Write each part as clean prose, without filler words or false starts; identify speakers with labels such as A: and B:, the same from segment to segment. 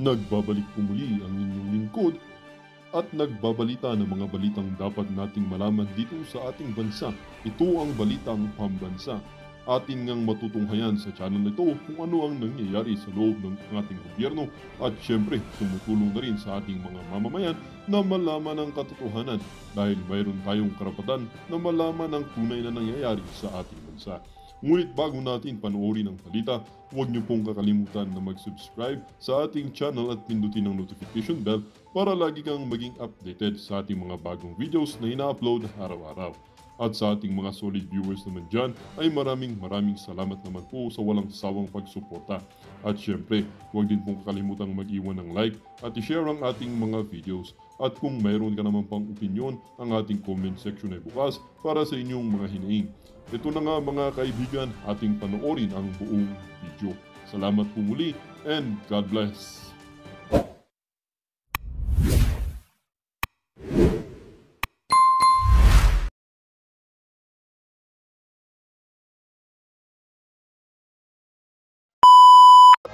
A: Nagbabalik po muli ang inyong lingkod at nagbabalita ng mga balitang dapat nating malaman dito sa ating bansa. Ito ang Balitang Pambansa. Atin ngang matutunghayan sa channel na ito kung ano ang nangyayari sa loob ng ating gobyerno at syempre tumutulong na rin sa ating mga mamamayan na malaman ang katotohanan dahil mayroon tayong karapatan na malaman ang tunay na nangyayari sa ating bansa. Ngunit bago natin panoorin ang balita, huwag niyo pong kakalimutan na mag-subscribe sa ating channel at pindutin ang notification bell para lagi kang maging updated sa ating mga bagong videos na ina-upload araw-araw. At sa ating mga solid viewers naman dyan ay maraming salamat naman po sa walang sawang pagsuporta. At syempre, huwag din pong kakalimutan mag-iwan ng like at i-share ang ating mga videos. At kung mayroon ka naman pang opinion, ang ating comment section ay bukas para sa inyong mga hinaing. Ito na nga mga kaibigan, ating panoorin ang buong video. Salamat po muli and God bless!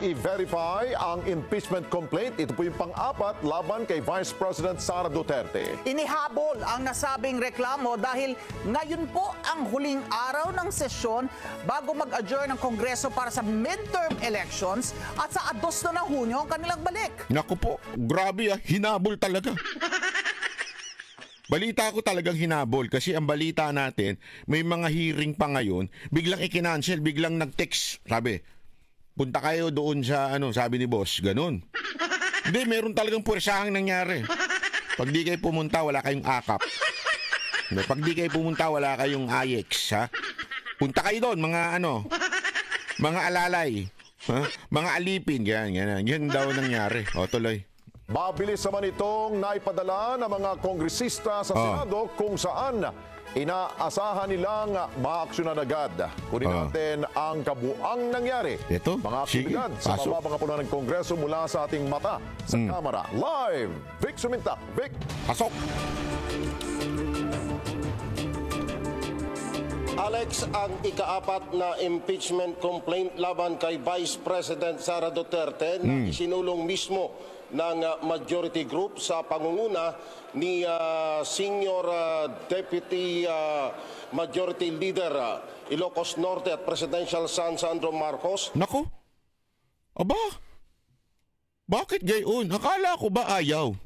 B: I-verify ang impeachment complaint. Ito po yung pang-apat laban kay Vice President Sara Duterte.
C: Inihabol ang nasabing reklamo dahil ngayon po ang huling araw ng sesyon bago mag-adjourn ng Kongreso para sa midterm elections at sa 2 na Hunyo ang kanilang balik.
D: Naku po, grabe hinabol talaga. Balita ko talagang hinabol kasi ang balita natin, may mga hearing pa ngayon, biglang i-cancel, biglang nag-text, sabi, punta kayo doon sa sabi ni boss, ganun. Hindi, meron talagang puwersahang nangyari. Pag di kayo pumunta, wala kayong akap. Pag di kayo pumunta, wala kayong AYEX, ha? Punta kayo doon, mga alalay, ha? Mga alipin, yan daw nangyari. O, tuloy.
B: Mabilis naman itong naipadala ng mga kongresista sa Senado kung saan inaasahan nilang maaksyonan agad. Kunin natin ang kabuang nangyari.
D: Ito?
B: Mga aktibidad sa mababang kapunan ng Kongreso mula sa ating mata sa kamera. Live! Vic Sumintak. Vic!
D: Pasok!
E: Alex, ang ika-4 na impeachment complaint laban kay Vice President Sara Duterte na isinulong mismo ng majority group sa pangunguna ni Senior Deputy Majority Leader Ilocos Norte at Presidential son Sandro Marcos.
D: Nako? Aba? Bakit gayon? Akala ko ba ayaw?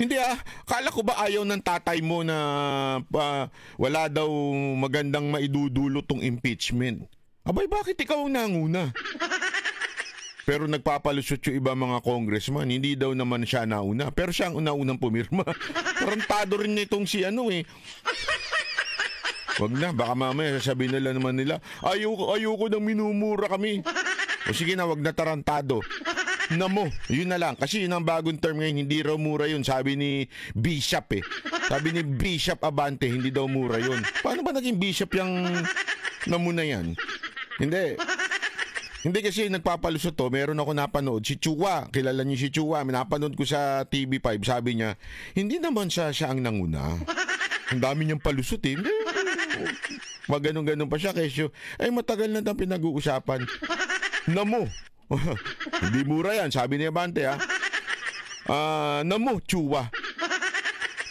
D: Hindi akala ko ba ayaw ng tatay mo na wala daw magandang maidudulot tong impeachment? Abay, bakit ikaw ang nanguna? Pero nagpapalusot yung iba mga congressman, hindi daw naman siya nauna. Pero siya ang una-unang pumirma. Tarantado rin nitong si Wag na, baka mamaya sasabihin nila, ayoko nang minumura kami. O sige na, wag na tarantado. Namo, yun na lang. Kasi yun ang bagong term ngayon, hindi raw mura yun. Sabi ni Bishop Sabi ni Bishop Abante, hindi daw mura yun. Paano ba naging Bishop yung namuna yan? Hindi kasi nagpapalusot to. Meron ako napanood. Si Chua, kilala niyo si Chua. Napanood ko sa TV5. Sabi niya, hindi naman siya ang nanguna. Ang dami niyang palusot Hindi. Maganon-ganon pa siya. Kesyo, matagal na itong pinag-uusapan. Namo. Hindi mura yan. Sabi ni Abante Namo, Chua.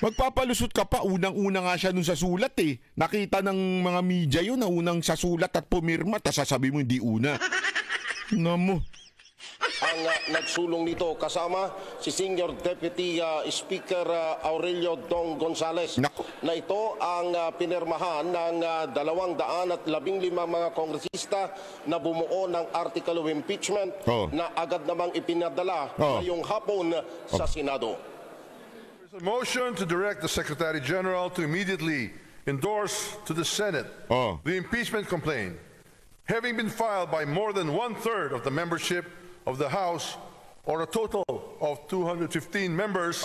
D: Magpapalusot ka pa. Unang-una nga siya nun sa sulat Nakita ng mga media yun na unang sa sulat at pumirma. Tas sasabi mo hindi una. Namo.
E: Ang nagsulong nito kasama si Senior Deputy Speaker Aurelio Dong Gonzales. Na ito ang pinirmahan ng 215 mga kongresista na bumuo ng Article of Impeachment na agad namang ipinadala ngayong hapon sa Senado.
F: There's a motion to direct the Secretary General to immediately endorse to the Senate the impeachment complaint, having been filed by more than 1/3 of the membership of the House, or a total of 215 members.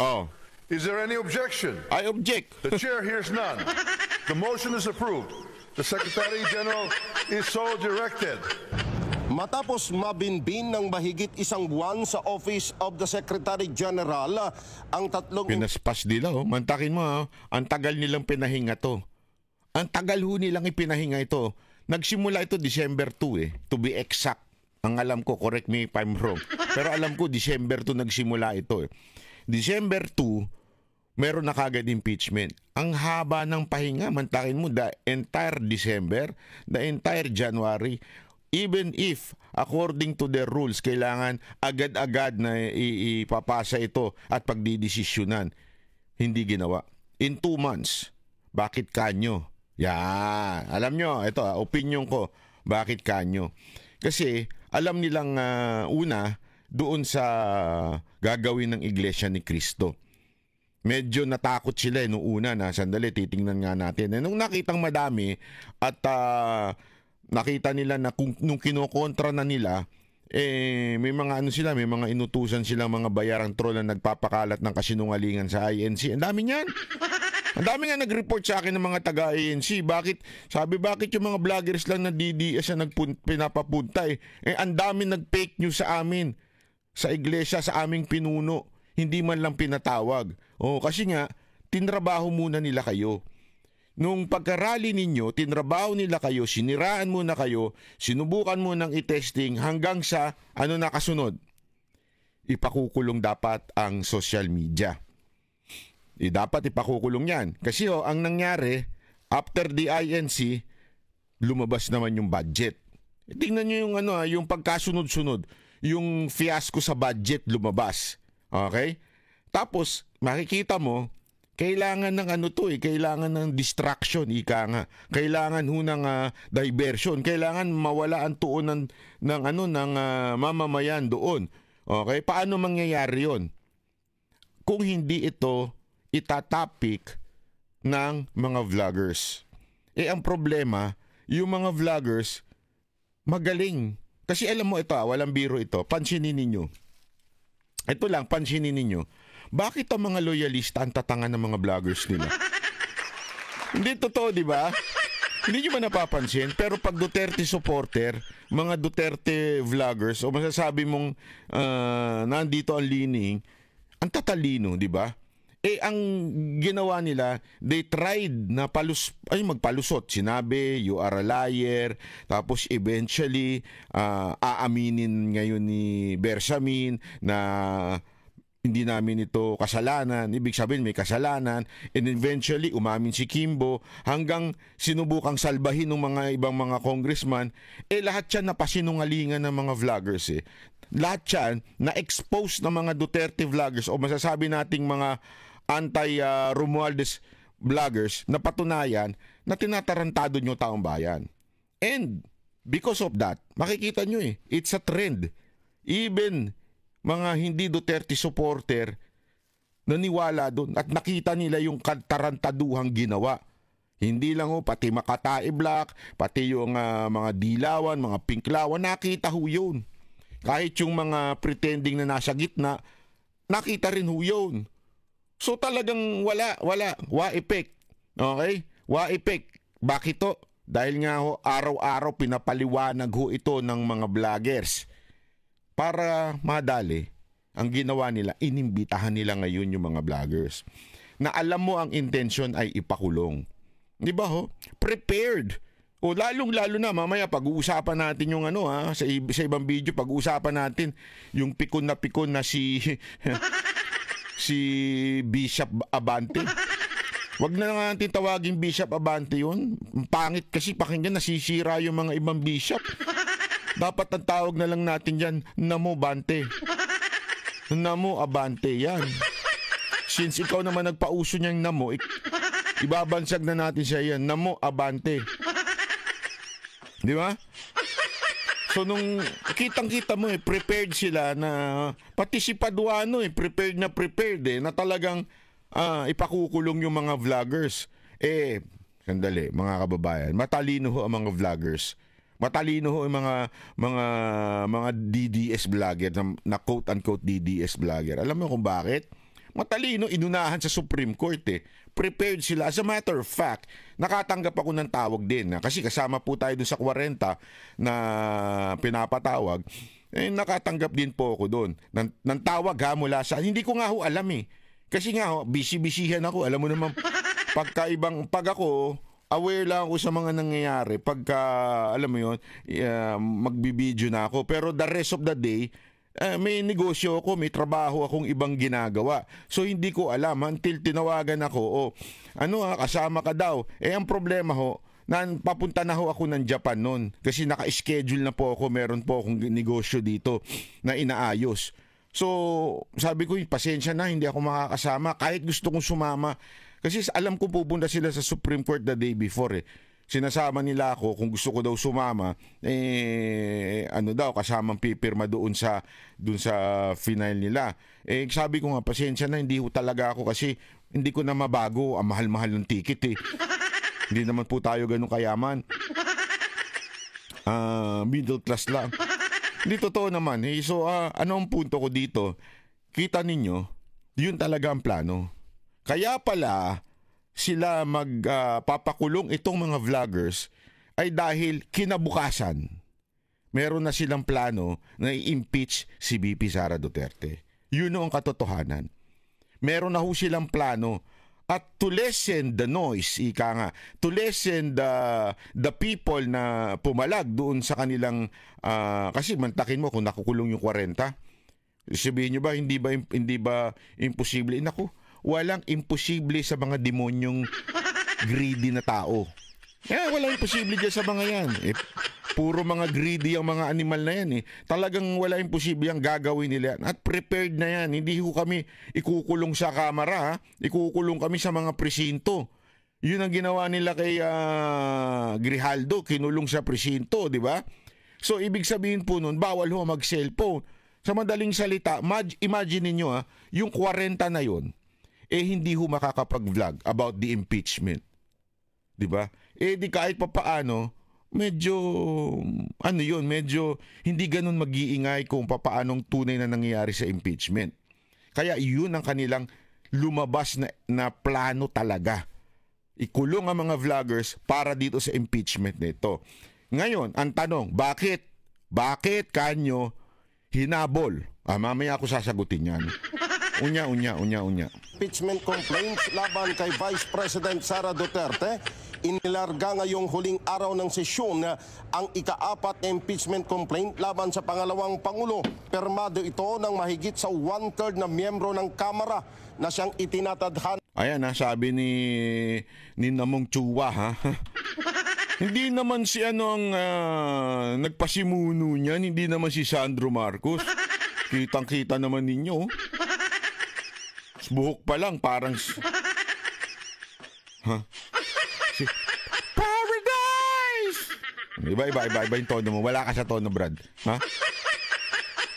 F: Is there any objection?
D: I object.
F: The chair hears none. The motion is approved. The Secretary General is so directed.
E: Matapos mabinbin ng mahigit 1 buwan sa Office of the Secretary General, ang tatlong...
D: Pinaspas nila, mantakin mo, ang tagal nilang pinahinga to. Ang tagal nilang ipinahinga ito. Nagsimula ito December 2 to be exact. Ang alam ko, correct me if I'm wrong. Pero alam ko, December 2 nagsimula ito. December 2, meron na kagad impeachment. Ang haba ng pahinga, mantakin mo, the entire December, the entire January, even if, according to their rules, kailangan agad-agad na ipapasa ito at pagdidesisyonan. Hindi ginawa. In 2 months, bakit kanyo? Yan. Alam nyo, ito, opinion ko, bakit kanyo? Kasi, alam nilang una, doon sa gagawin ng Iglesia ni Cristo. Medyo natakot sila noong una na, sandali, titingnan nga natin. Nung nakitang madami at nakita nila na nung kinokontra na nila, may mga sila, may mga inutusan silang mga bayarang troll na nagpapakalat ng kasinungalingan sa INC. Ang dami niyan. Ang dami nga nag-report sa akin ng mga taga-ANC. Bakit yung mga vloggers lang na DDS na pinapapunta ang dami nag-fake news sa amin, sa iglesia, sa aming pinuno. Hindi man lang pinatawag. Kasi nga, tinrabaho muna nila kayo. Nung pagkarally ninyo, tinrabaho nila kayo, siniraan muna kayo, sinubukan mo ng i-testing hanggang sa nakasunod. Ipakukulong dapat ang social media. Dapat ipakukulong yan. Kasi ang nangyari, after the INC, lumabas naman yung budget. Tingnan nyo yung yung pagkasunod-sunod, yung fiasco sa budget lumabas. Okay? Tapos, makikita mo, kailangan ng kailangan ng distraction, ika nga. Kailangan ng diversion. Kailangan mawala ang tuon ng mamamayan doon. Okay? Paano mangyayari yon? Kung hindi ito itatapik ng mga vloggers. Ang problema, yung mga vloggers, magaling. Kasi alam mo ito, walang biro ito. Pansinin ninyo. Ito lang, pansinin ninyo. Bakit ang mga loyalista ang tatangan ng mga vloggers nila? Hindi totoo, di ba? Hindi nyo ba napapansin? Pero pag Duterte supporter, mga Duterte vloggers, o masasabi mong nandito ang lining, ang tatalino, di ba? Ang ginawa nila, they tried na magpalusot. Sinabi, you are a liar. Tapos eventually, aaminin ngayon ni Bersamin na hindi namin ito kasalanan. Ibig sabihin, may kasalanan. And eventually, umamin si Kimbo hanggang sinubukang salbahin ng mga ibang mga congressman. Lahat yan napasinungalingan ng mga vloggers. Lahat yan na-expose ng mga Duterte vloggers o masasabi nating mga anti-Romualdez vloggers na patunayan na tinatarantado nyo taong bayan. And because of that, makikita nyo it's a trend. Even mga hindi Duterte supporter naniwala doon at nakita nila yung tarantaduhang ginawa. Hindi lang pati Makatae Black, pati yung mga Dilawan, mga Pinklawan, nakita ho yun. Kahit yung mga pretending na nasa gitna, nakita rin ho yun. So talagang wala, wa-effect. Okay? Wa-effect. Bakit to? Dahil nga araw-araw pinapaliwanag ito ng mga vloggers. Para madali, ang ginawa nila, inimbitahan nila ngayon yung mga vloggers. Na alam mo ang intention ay ipakulong. Di ba Prepared. Lalong-lalo na, mamaya pag-uusapan natin yung sa ibang video, pag-uusapan natin yung pikon na si Bishop Abante. Wag na nga natin tawaging Bishop Abante yun. Pangit kasi pakinggan, nasisira yung mga ibang bishop. Dapat ang tawag na lang natin yan, Namo Bante. Namo Abante, yan. Since ikaw naman nagpauso niyang Namo, ibabansag na natin siya yan, Namo Abante. Di ba? So nung kitang-kita mo prepared sila na pati si Paduano prepared na talagang ipakukulong yung mga vloggers. Sandali, mga kababayan, matalino ho ang mga vloggers. Matalino ho ang mga DDS vlogger na quote-unquote DDS vlogger. Alam mo kung bakit? Matalino, inunahan sa Supreme Court Prepared sila. As a matter of fact, nakatanggap ako ng tawag din. Kasi kasama po tayo dun sa 40 na pinapatawag. Nakatanggap din po ako doon. Ng tawag mula sa... Hindi ko nga alam Kasi nga busy-busyhan ako. Alam mo naman, pag ako aware lang ako sa mga nangyayari pagka, alam mo yun, magbibideo na ako. Pero the rest of the day, may negosyo ako, may trabaho akong ibang ginagawa. So hindi ko alam until tinawagan ako, kasama ka daw. Ang problema ho, papunta na ho ako ng Japan noon kasi naka-schedule na po ako, meron po akong negosyo dito na inaayos. So sabi ko, pasensya na, hindi ako makakasama kahit gusto kong sumama. Kasi alam ko pupunta sila sa Supreme Court the day before Sinasama nila ako kung gusto ko daw sumama, kasamang pipirma doon sa final nila. Sabi ko nga, pasensya na, hindi ho talaga ako kasi hindi ko na mabago. Ang mahal-mahal ng ticket Hindi naman po tayo ganun kayaman. Middle class lang. Hindi totoo naman. So, ano ang punto ko dito? Kita ninyo, yun talaga ang plano. Kaya pala, sila magpapakulong itong mga vloggers ay dahil kinabukasan meron na silang plano na i-impeach si VP Sara Duterte. Yun ang katotohanan. Meron na ho silang plano at to lessen the noise, to lessen the people na pumalag doon sa kanilang kasi mantakin mo kung nakukulong yung 40. Sabihin nyo ba hindi ba imposible? Naku, walang imposible sa mga demonyong greedy na tao. Walang imposible dyan sa mga yan. Puro mga greedy ang mga animal na yan. Talagang wala imposible ang gagawin nila. At prepared na yan. Hindi ko kami ikukulong sa kamera. Ikukulong kami sa mga presinto. Yun ang ginawa nila kay Grijaldo. Kinulong sa presinto, di ba? So, ibig sabihin po nun, bawal ho mag-cellphone. Sa madaling salita, imagine ninyo yung 40 na yun, hindi ho makakapag-vlog about the impeachment. Diba? Di kahit papaano, medyo hindi ganun mag-iingay kung papaanong tunay na nangyayari sa impeachment. Kaya yun ang kanilang lumabas na plano talaga. Ikulong ang mga vloggers para dito sa impeachment nito. Ngayon, ang tanong, bakit kanyo hinabol? Mamaya ako sasagutin yan. Unya.
E: Impeachment complaints laban kay Vice President Sara Duterte. Inilarga ngayong huling araw ng sesyon ang ika-4 na impeachment complaint laban sa pangalawang Pangulo. Permado ito ng mahigit sa 1/3 na miyembro ng Kamara na siyang itinatadhana.
D: Ayan sabi ni Namong Chua Hindi naman si ang nagpasimuno niyan, hindi naman si Sandro Marcos. Kitang-kita naman ninyo. Buhok pa lang, parang... Paradise! Iba yung tono mo. Wala ka sa tono, Brad.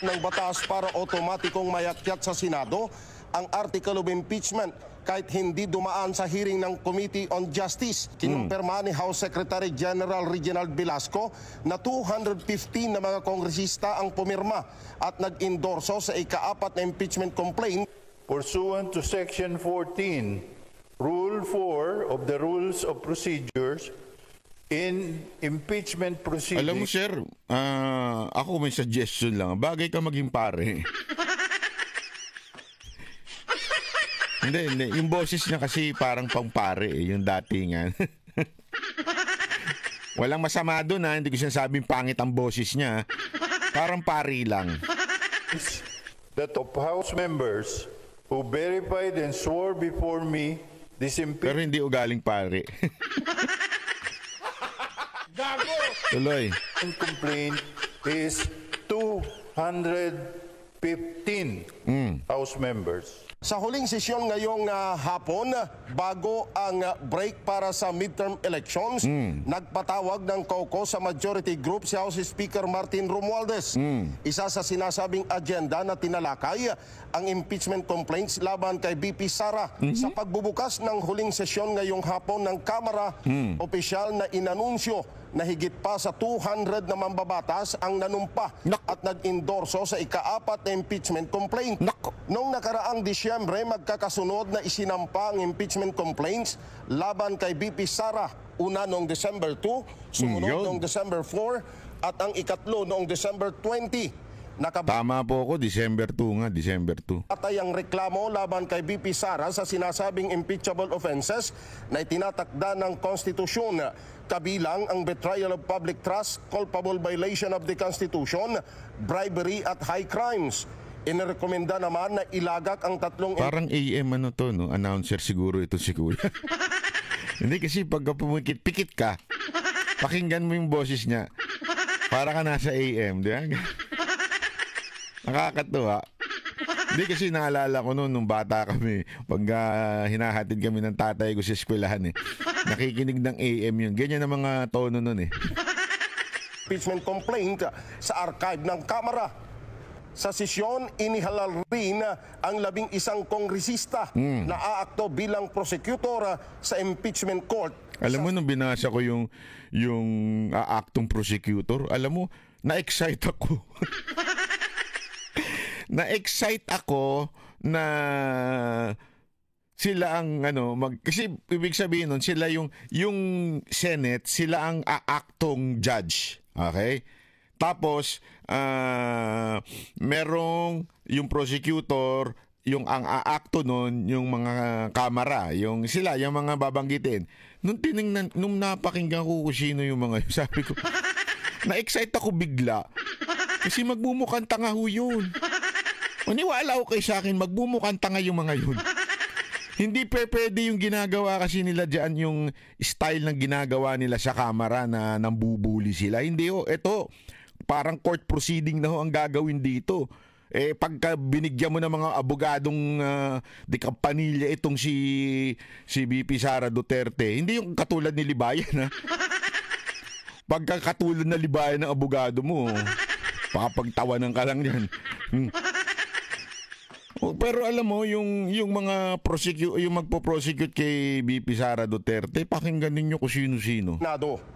E: Ng batas para otomatikong mayakyat sa Senado ang Article of Impeachment kahit hindi dumaan sa hearing ng Committee on Justice. Kinumpirma ni House Secretary General Reginald Velasco na 215 na mga kongresista ang pumirma at nag-endorso sa ika-4 na impeachment complaint.
G: Pursuant to Section 14, Rule 4 of the Rules of Procedures, in impeachment proceedings...
D: Alam mo, sir, ako may suggestion lang. Bagay ka maging pare. Hindi. Yung boses niya kasi parang pang-pare, yung datingan. Walang masama doon, hindi ko sinasabing pangit ang boses niya. Parang pari lang.
G: That of House members who verified and swore before me this impeachment...
D: Pero hindi ugaling pare. Tuloy.
G: Complaint is 215 House members.
E: Sa huling sesyon ngayong hapon, bago ang break para sa midterm elections, nagpatawag ng COCO sa majority group si House Speaker Martin Romualdez. Isa sa sinasabing agenda na tinalakay ang impeachment complaints laban kay VP Sara. Sa pagbubukas ng huling sesyon ngayong hapon ng Kamara, opisyal na inanunsyo na higit pa sa 200 na mambabatas ang nanumpa at nag-endorso sa ika-4 na impeachment complaint. Noong nakaraang Disyembre, magkakasunod na isinampa ang impeachment complaints laban kay VP Sara. Una noong December 2, sumunod noong December 4, at ang ikatlo noong December 20.
D: Tama po ako, December 2 nga, December 2.
E: Patay ang reklamo laban kay BP Sara sa sinasabing impeachable offenses na itinatakda ng konstitusyon, kabilang ang betrayal of public trust, culpable violation of the Constitution, bribery at high crimes. Inirekomenda naman na ilagak ang tatlong...
D: Parang AM ano to, no? Announcer siguro ito si Kuya. Hindi kasi pagka pumikit-pikit ka, pakinggan mo yung boses niya. Para ka nasa AM, di ba? Nakakatuwa. Hindi kasi naalala ko noon nung bata kami, pag hinahatid kami ng tatay ko sa eskwelahan nakikinig ng AM yun. Ganyan ang mga tono noon
E: Impeachment complaint sa archive ng Kamara. Sa sesyon, inihalal rin ang 11 kongresista na aakto bilang prosecutor sa impeachment court.
D: Alam mo, nung binasa ko yung aaktong prosecutor, alam mo, na-excite ako. Na-excite ako na sila ang kasi ibig sabihin nun, sila yung Senate, sila ang aaktong judge. Okay? Tapos merong yung prosecutor, yung ang aakto nun, yung mga kamara, yung mga babanggitin. Nung napakinggan ko kung sino yung mga yun, sabi ko, na-excite ako bigla. Kasi magmumukhang tanga ho yun. Maniwala ko kay sa akin, magmumukhang tanga yung mga yun. Hindi pwede yung ginagawa kasi nila dyan, yung style ng ginagawa nila sa kamera na nambubuli sila. Hindi ho, eto, parang court proceeding na ho ang gagawin dito. Pagka binigyan mo ng mga abogadong de Campanilla itong si BP Sara Duterte, hindi yung katulad ni Libayan, Pagka katulad na Libayan ng abogado mo, pakapagtawanan ka lang yan. Pero alam mo, yung mga yung magpo-prosecute kay BP Sara Duterte, pakinggan ninyo kung sino-sino.
E: Nado.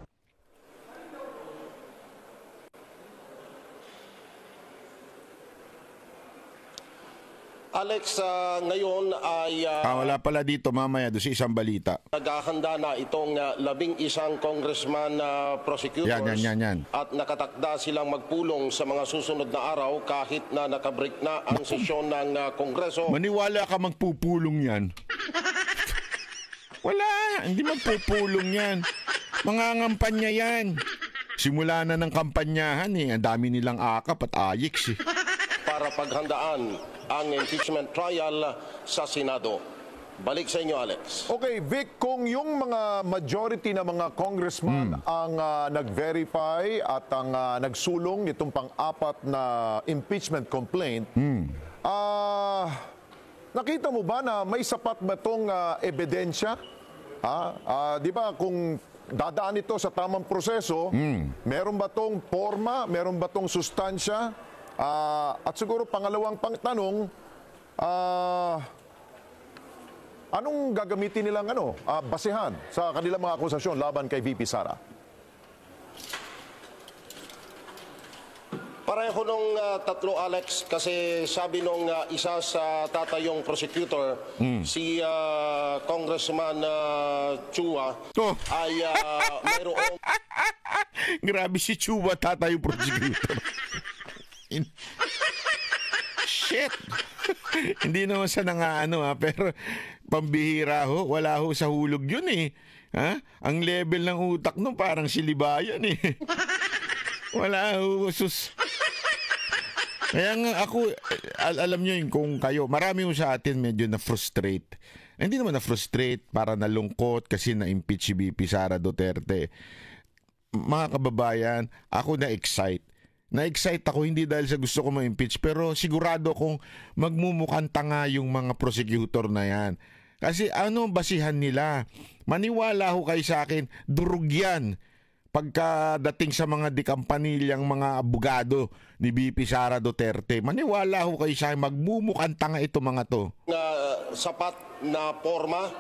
E: Alex, ngayon ay...
D: wala pala dito mamaya doon sa isang balita.
E: Naghahanda na itong 11 congressman prosecutors
D: yan.
E: at nakatakda silang magpulong sa mga susunod na araw kahit na nakabreak na ang sesyon ng Kongreso.
D: Maniwala ka magpupulong yan. Wala, hindi magpupulong yan. Mga ngampanya yan. Simula na ng kampanyahan Ang dami nilang akap at ayik
E: Para paghandaan ang impeachment trial sa Senado. Balik sa inyo, Alex.
B: Okay, Vic, kung yung mga majority na mga congressman ang nag-verify at ang nagsulong nitong pang-apat na impeachment complaint, nakita mo ba na may sapat ba itong ebidensya? Di ba, kung dadaan ito sa tamang proseso, meron ba itong forma, meron ba itong sustansya? At siguro pangalawang tanong, anong gagamitin nilang basehan sa kanilang mga akusasyon laban kay VP Sara?
E: Pareho nung tatlo, Alex, kasi sabi nung isa sa tatayong prosecutor, si Congressman Chua, ay mayroong...
D: Grabe si Chua, tatayong prosecutor. Shit. Hindi naman sa pero pambihira ho, wala ho sa hulog yun Ang level ng utak nun parang si Libayan Wala ho, sus. Kaya nga ako, alam nyo yun, kung kayo, marami ho sa atin medyo na-frustrate. Hindi naman na-frustrate, para nalungkot kasi na-impeach si BP Sara Duterte. Mga kababayan, ako na-excite. Na-excite ako hindi dahil sa gusto ko ma-impeach, pero sigurado kong magmumukhang tanga yung mga prosecutor na yan. Kasi ano basihan nila? Maniwala ho kayo sa akin, durug yan. Pagkadating sa mga dikampanilyang mga abogado ni BP Sara Duterte, maniwala ho kayo sa akin, magmumukhang tanga ito mga to.
E: Sapat na forma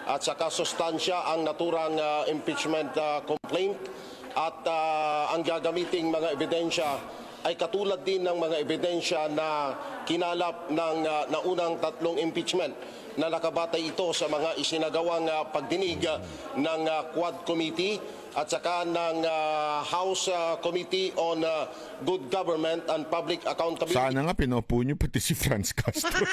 E: at saka sustansya ang naturang impeachment complaint. At ang gagamiting mga ebidensya ay katulad din ng mga ebidensya na kinalap ng naunang tatlong impeachment. na nakabatay ito sa mga isinagawang pagdinig ng Quad Committee at saka ng House Committee on Good Government and Public Accountability.
D: Sana nga pinupo niyo pati si Franz Castro.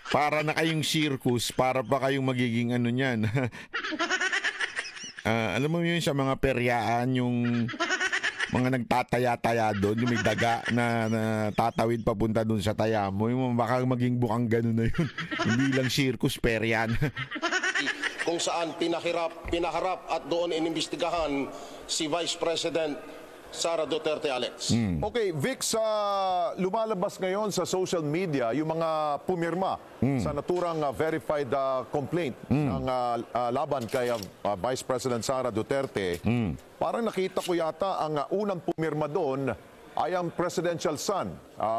D: Para na kayong circus, para pa kayong magiging ano niyan. Alam mo yun sa mga peryaan, yung mga nagtataya-taya doon, yung may daga na tatawid papunta doon sa taya mo, yung baka maging bukang gano'n na yun. Hindi lang circus, peryaan.
E: Kung saan pinaharap at doon inimbestigahan si Vice President Sara Duterte, Alex.
B: Okay, Vic, lumalabas ngayon sa social media yung mga pumirma sa naturang verified complaint ng laban kay Vice President Sara Duterte. Parang nakita ko yata ang unang pumirma doon ay ang presidential son.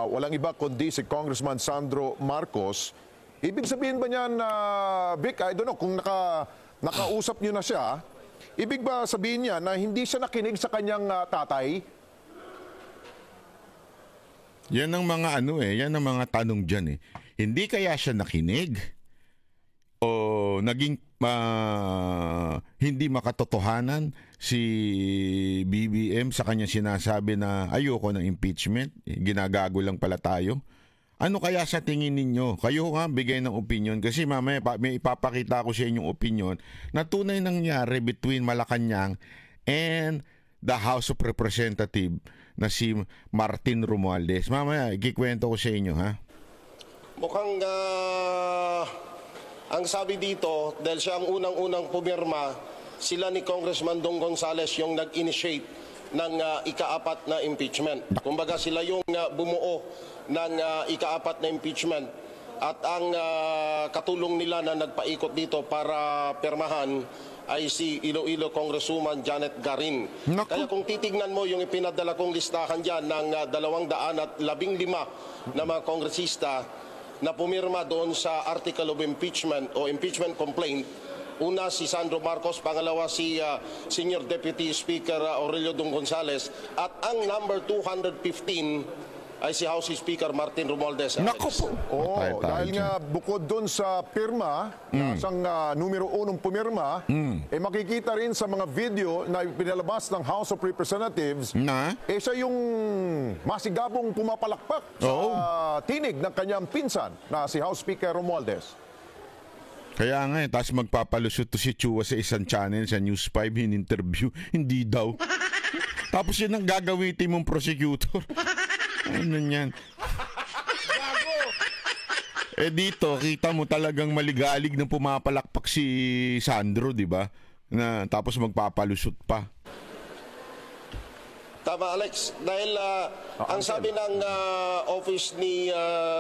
B: Walang iba kundi si Congressman Sandro Marcos. Ibig sabihin ba niyan, Vic, I don't know, kung nakausap niyo na siya, ibig ba sabihin niya na hindi siya nakinig sa kanyang tatay?
D: Yan ang mga yan ang mga tanong diyan eh. Hindi kaya siya nakinig o naging hindi makatotohanan si BBM sa kanya sinasabi na ayoko ng impeachment, ginagago lang pala tayo. Ano kaya sa tingin ninyo? Kayo nga bigay ng opinion kasi mamaya may ipapakita ko sa inyong opinion na tunay nangyari between Malacanang and the House of Representatives na si Martin Romualdez. Mamaya ikikwento ko sa inyo, ha?
E: Mukhang ang sabi dito, dahil siya ang unang-unang pumirma, sila ni Congressman Dong Gonzales yung nag-initiate ng ika-4 na impeachment. Kumbaga sila yung bumuo ng ika-4 na impeachment at ang katulong nila na nagpaikot dito para pirmahan ay si Iloilo Congresswoman Janet Garin.
D: Naku.
E: Kaya kung titignan mo yung ipinadala kong listahan dyan ng 215 na mga kongresista na pumirma doon sa Article of Impeachment o Impeachment Complaint. Una si Sandro Marcos, pangalawa si Senior Deputy Speaker Aurelio Dong Gonzales at ang number 215 ay si House Speaker Martin Romualdez.
D: Naku po.
B: Dahil nga bukod doon sa pirma, isang numero 1 pumirma, makikita rin sa mga video na pinalabas ng House of Representatives, siya yung masigabong pumapalakpak sa tinig ng kanyang pinsan na si House Speaker Romualdez.
D: Kaya nga tapos magpapalusot to si Chua sa isang channel sa News 5 in interview. Hindi daw. Tapos yun ang gagawitin mong prosecutor. Ano yan? Dito, kita mo talagang maligalig na pumapalakpak si Sandro, di ba? Na tapos magpapalusot pa.
E: Tama, Alex. Dahil ang sabi ng office ni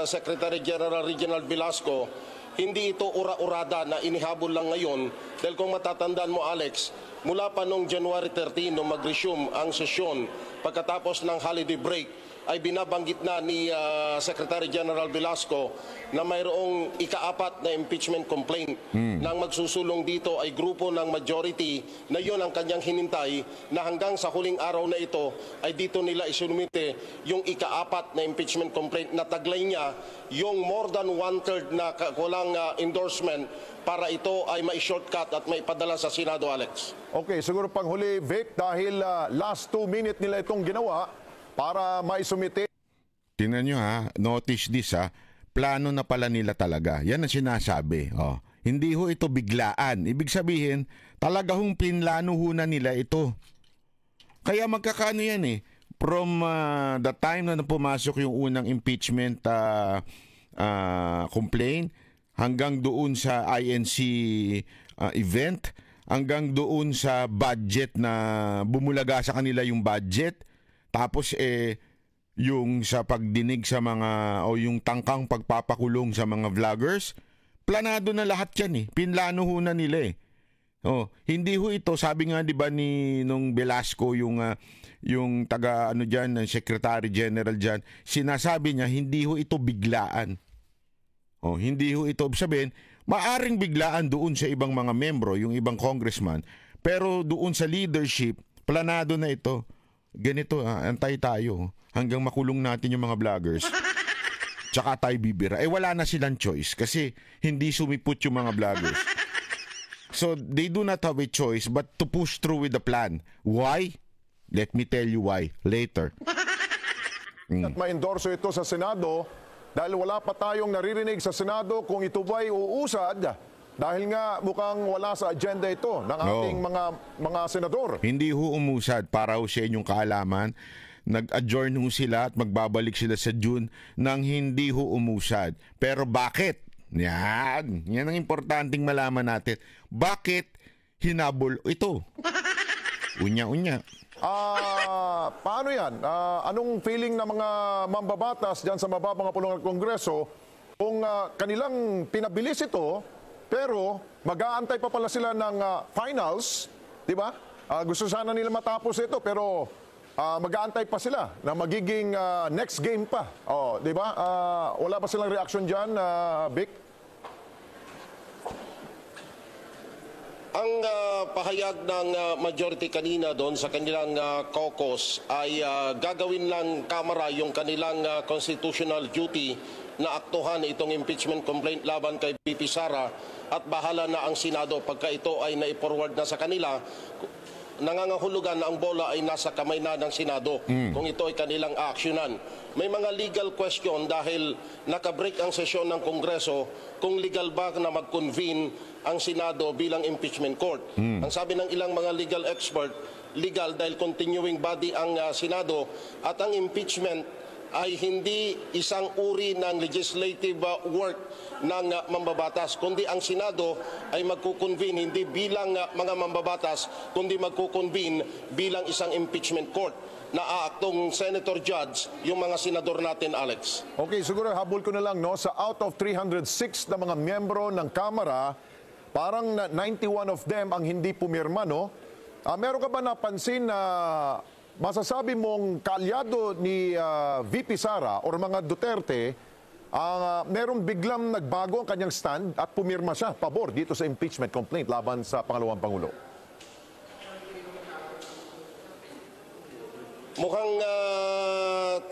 E: Secretary General Reginald Velasco, hindi ito ura-urada na inihabol lang ngayon. Dahil kung matatandaan mo, Alex, mula pa noong January 13 nung mag-resume ang sesyon pagkatapos ng holiday break, ay binabanggit na ni Secretary General Velasco na mayroong ika-4 na impeachment complaint. Nang magsusulong dito ay grupo ng majority na yon ang kanyang hinintay na hanggang sa huling araw na ito ay dito nila isinumite yung ika-4 na impeachment complaint na taglay niya yung more than 1/3 na kulang endorsement para ito ay mai-shortcut at maipadala sa Senado, Alex.
B: Okay, siguro panghuli, Vic, dahil last 2 minutes nila itong ginawa para maisumite.
D: Tingnan nyo notice this plano na pala nila talaga. Yan ang sinasabi. Hindi ho ito biglaan. Ibig sabihin, talaga hong pinlano ho na nila ito. Kaya magkakano yan from the time na pumasok yung unang impeachment complaint hanggang doon sa INC event, hanggang doon sa budget na bumulaga sa kanila yung budget. Tapos yung sa pagdinig sa mga o yung tangkang pagpapakulong sa mga vloggers, planado na lahat yan Pinlano ho na nila hindi ho ito, sabi nga 'di ba ni nung Velasco yung taga diyan, Secretary General diyan, sinasabi niya hindi ho ito biglaan. Hindi ho ito sabihin, maaring biglaan doon sa ibang mga membro, yung ibang congressman, pero doon sa leadership, planado na ito. Ganito, antay tayo hanggang makulong natin yung mga vloggers. tsaka tayo bibira. Wala na silang choice kasi hindi sumiput yung mga vloggers. So, they do not have a choice but to push through with the plan. Why? Let me tell you why later.
B: At ma-endorso ito sa Senado dahil wala pa tayong naririnig sa Senado kung ito ba'y uusad dahil nga mukhang wala sa agenda ito ng ating mga senador.
D: Hindi ho umusad para ho sa inyong kaalaman. Nag-adjourn ho sila at magbabalik sila sa June nang hindi ho umusad. Pero bakit? Yan ang importanteng malaman natin. Bakit hinabol ito? Unya-unya.
B: Paano yan? Anong feeling ng mga mambabatas dyan sa mababang pulong ng Kongreso kung kanilang pinabilis ito pero mag-aantay pa pala sila ng finals, di ba? Gusto sana nila matapos ito pero mag-aantay pa sila na magiging next game pa. Di ba? Wala pa silang reaction dyan, Vic?
E: Ang pahayag ng majority kanina doon sa kanilang caucus ay gagawin lang Kamara yung kanilang constitutional duty na aktuhan itong impeachment complaint laban kay VP Sara at bahala na ang Senado pagka ito ay nai-forward na sa kanila. Nangangahulugan na ang bola ay nasa kamay na ng Senado kung ito ay kanilang aksyonan. May mga legal question dahil nakabreak ang sesyon ng Kongreso kung legal ba na mag-convene ang Senado bilang impeachment court. Ang sabi ng ilang mga legal expert, legal dahil continuing body ang Senado at ang impeachment ay hindi isang uri ng legislative work ng mambabatas, kundi ang Senado ay magkukonvene hindi bilang mga mambabatas, kundi magkukonvene bilang isang impeachment court na aaktong senator judge yung mga senador natin, Alex.
B: Okay, siguro habol ko na lang, no? Sa out of 306 na mga miyembro ng Kamara, parang 91 of them ang hindi pumirma, no? Meron ka ba napansin na masasabi mong kaalyado ni VP Sara o mga Duterte, merong biglang nagbago ang kanyang stand at pumirma siya pabor dito sa impeachment complaint laban sa pangalawang Pangulo?
E: Mukhang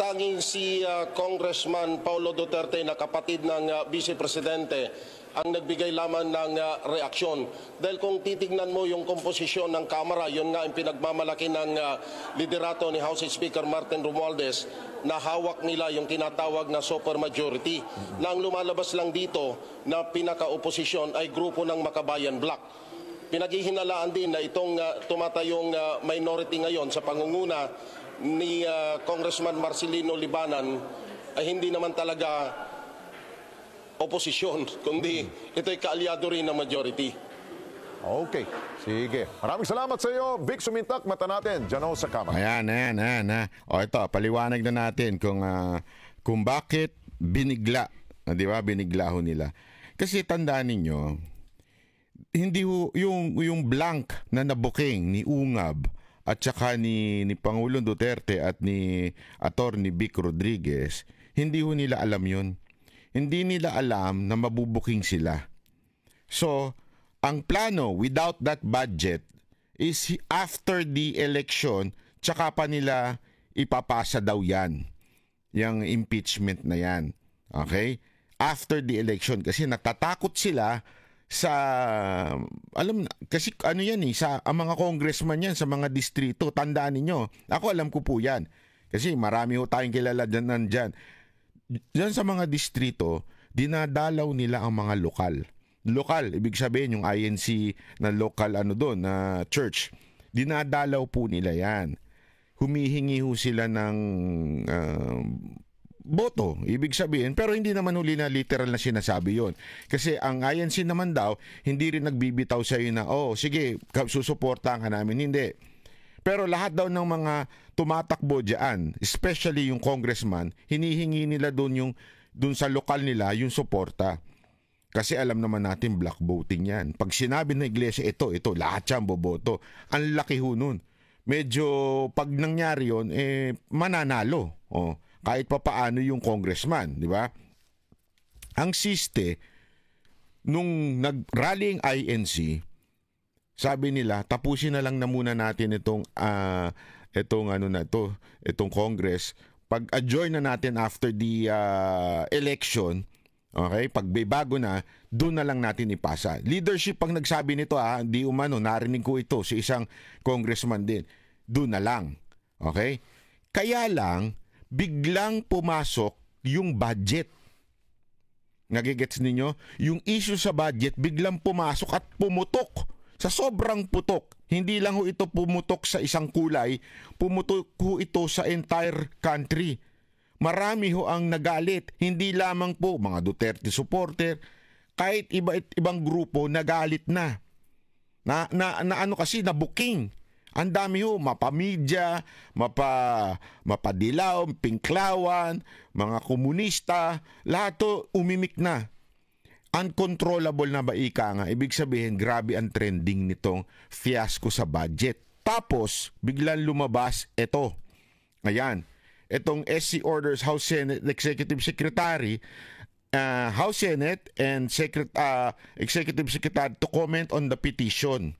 E: tanging si Congressman Paulo Duterte na kapatid ng Vice Presidente ang nagbigay lamang ng reaksyon. Dahil kung titignan mo yung komposisyon ng Kamara, yun nga ang pinagmamalaki ng liderato ni House Speaker Martin Romualdez na hawak nila yung tinatawag na supermajority. Na ang lumalabas lang dito na pinaka-oposisyon ay grupo ng Makabayan Bloc. Pinaghihinalaan din na itong tumatayong minority ngayon sa pangunguna ni Congressman Marcelino Libanan ay hindi naman talaga oposisyon, kundi ito'y kaalyado rin ng majority.
B: Okay, sige. Maraming salamat sa iyo, Vic Sumintak. Mata natin, dyan ako sa Kamara.
D: Ayan. O ito, paliwanag na natin kung bakit binigla. Di ba? Binigla ho nila. Kasi tandaan ninyo, hindi ho, yung blank na nabuking ni Ungab at saka ni Pangulong Duterte at ni Attorney Vic Rodriguez, hindi ho nila alam yun. Hindi nila alam na mabubuking sila. So, ang plano without that budget is after the election, tsaka pa nila ipapasa daw yan. Yung impeachment na yan. Okay? After the election. Kasi natatakot sila sa, kasi ano yan sa ang mga congressman yan, sa mga distrito. Tandaan ninyo. Ako alam ko po yan. Kasi marami ho tayong kilala dyan. Diyan sa mga distrito, dinadalaw nila ang mga lokal. Lokal, ibig sabihin yung INC na local na church. Dinadalaw po nila yan. Humihingi ho sila ng boto, ibig sabihin. Pero hindi naman huli na literal na sinasabi yon. Kasi ang INC naman daw, hindi rin nagbibitaw sa iyo na, sige, susuportahan ka namin. Hindi. Pero lahat daw ng mga tumatakbo dyan, especially yung congressman, hinihingi nila doon sa lokal nila yung suporta. Kasi alam naman natin black voting yan. Pag sinabi ng iglesia, ito, lahat yan boboto. Ang laki ho nun. Medyo pag nangyari yun, mananalo. Kahit pa paano yung congressman, di ba? Ang siste, nung nag-rally ang INC, sabi nila, tapusin na lang na muna natin itong Congress pag-adjourn na natin after the election, okay, pag may bago na, doon na lang natin ipasa. Leadership pag nagsabi nito, hindi umano, narinig ko ito sa isang congressman din. Doon na lang. Okay? Kaya lang, biglang pumasok yung budget. Nagigets ninyo? Yung issue sa budget, biglang pumasok at pumutok. Sa sobrang putok. Hindi lang ho ito pumutok sa isang kulay, pumutok ho ito sa entire country. Marami ho ang nagalit. Hindi lamang po mga Duterte supporter, kahit ibang grupo nagalit na. Na ano kasi, na booking. Ang dami ho, mapamidya, mapadilaw, pinklawan, mga komunista, lahat to umimik na. Uncontrollable na ba ika nga? Ibig sabihin, grabe ang trending nitong fiasco sa budget. Tapos, biglang lumabas ito. Ayan, itong SC Orders, House Senate Executive Secretary, House Senate and Executive Secretary to comment on the petition.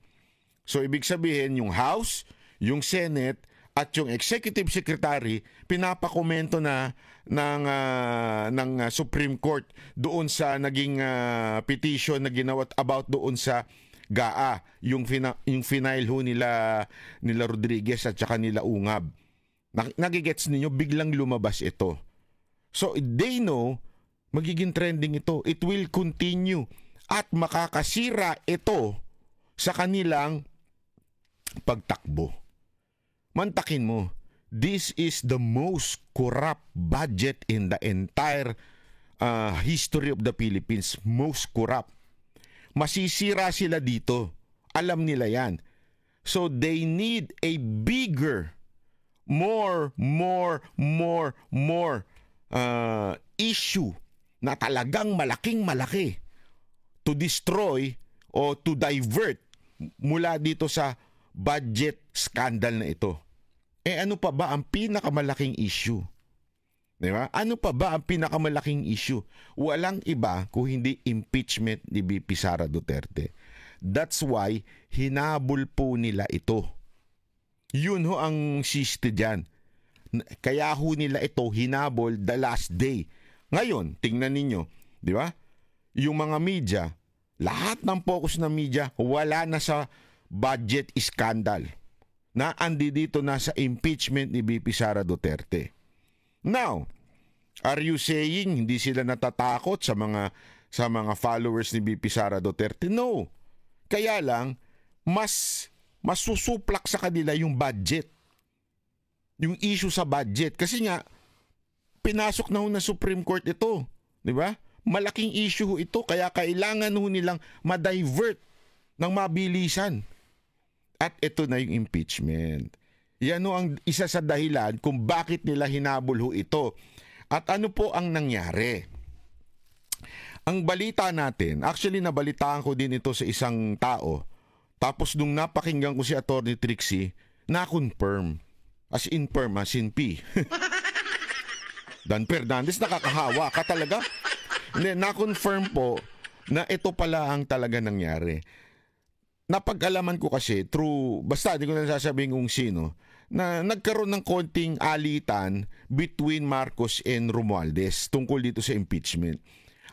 D: So, ibig sabihin, yung House, yung Senate, at yung Executive Secretary, pinapakomento na ng Supreme Court doon sa naging petition na ginawa about doon sa GAA, yung final ho nila Rodriguez at saka nila Ungab. Nagigets ninyo, biglang lumabas ito. So, they know, magiging trending ito. It will continue. At makakasira ito sa kanilang pagtakbo. Mantakin mo, this is the most corrupt budget in the entire history of the Philippines. Most corrupt. Masisira sila dito. Alam nila yan. So they need a bigger, more issue na talagang malaking-malaki to destroy o to divert mula dito sa budget scandal na ito. Ano pa ba ang pinakamalaking issue? Diba? Ano pa ba ang pinakamalaking issue? Walang iba kung hindi impeachment ni VP Sara Duterte. That's why hinabol po nila ito. Yun ho ang siste dyan. Kaya ho nila ito hinabol the last day. Ngayon, tingnan ninyo, di ba? Yung mga media, lahat ng focus ng media, wala na sa budget scandal. Na andi dito na sa impeachment ni VP Sara Duterte. Now, are you saying hindi sila natatakot sa mga followers ni VP Sara Duterte? No. Kaya lang mas susuplak sa kanila yung budget. Yung issue sa budget kasi nga pinasok na ho ng Supreme Court ito, di ba? Malaking issue ito kaya kailangan ho nilang ma-divert ng mabilisan. At ito na yung impeachment. Yan ho ang isa sa dahilan kung bakit nila hinabol ho ito. At ano po ang nangyari? Ang balita natin, actually nabalitaan ko din ito sa isang tao. Tapos nung napakinggan ko si Atty. Trixie, na-confirm. As in P. Dan Fernandez, nakakahawa ka talaga. Hindi, na-confirm po na ito pala ang talaga nangyari. Napag-alaman ko kasi through, basta hindi ko na sasabihin kung sino, na nagkaroon ng konting alitan between Marcos and Romualdez tungkol dito sa impeachment.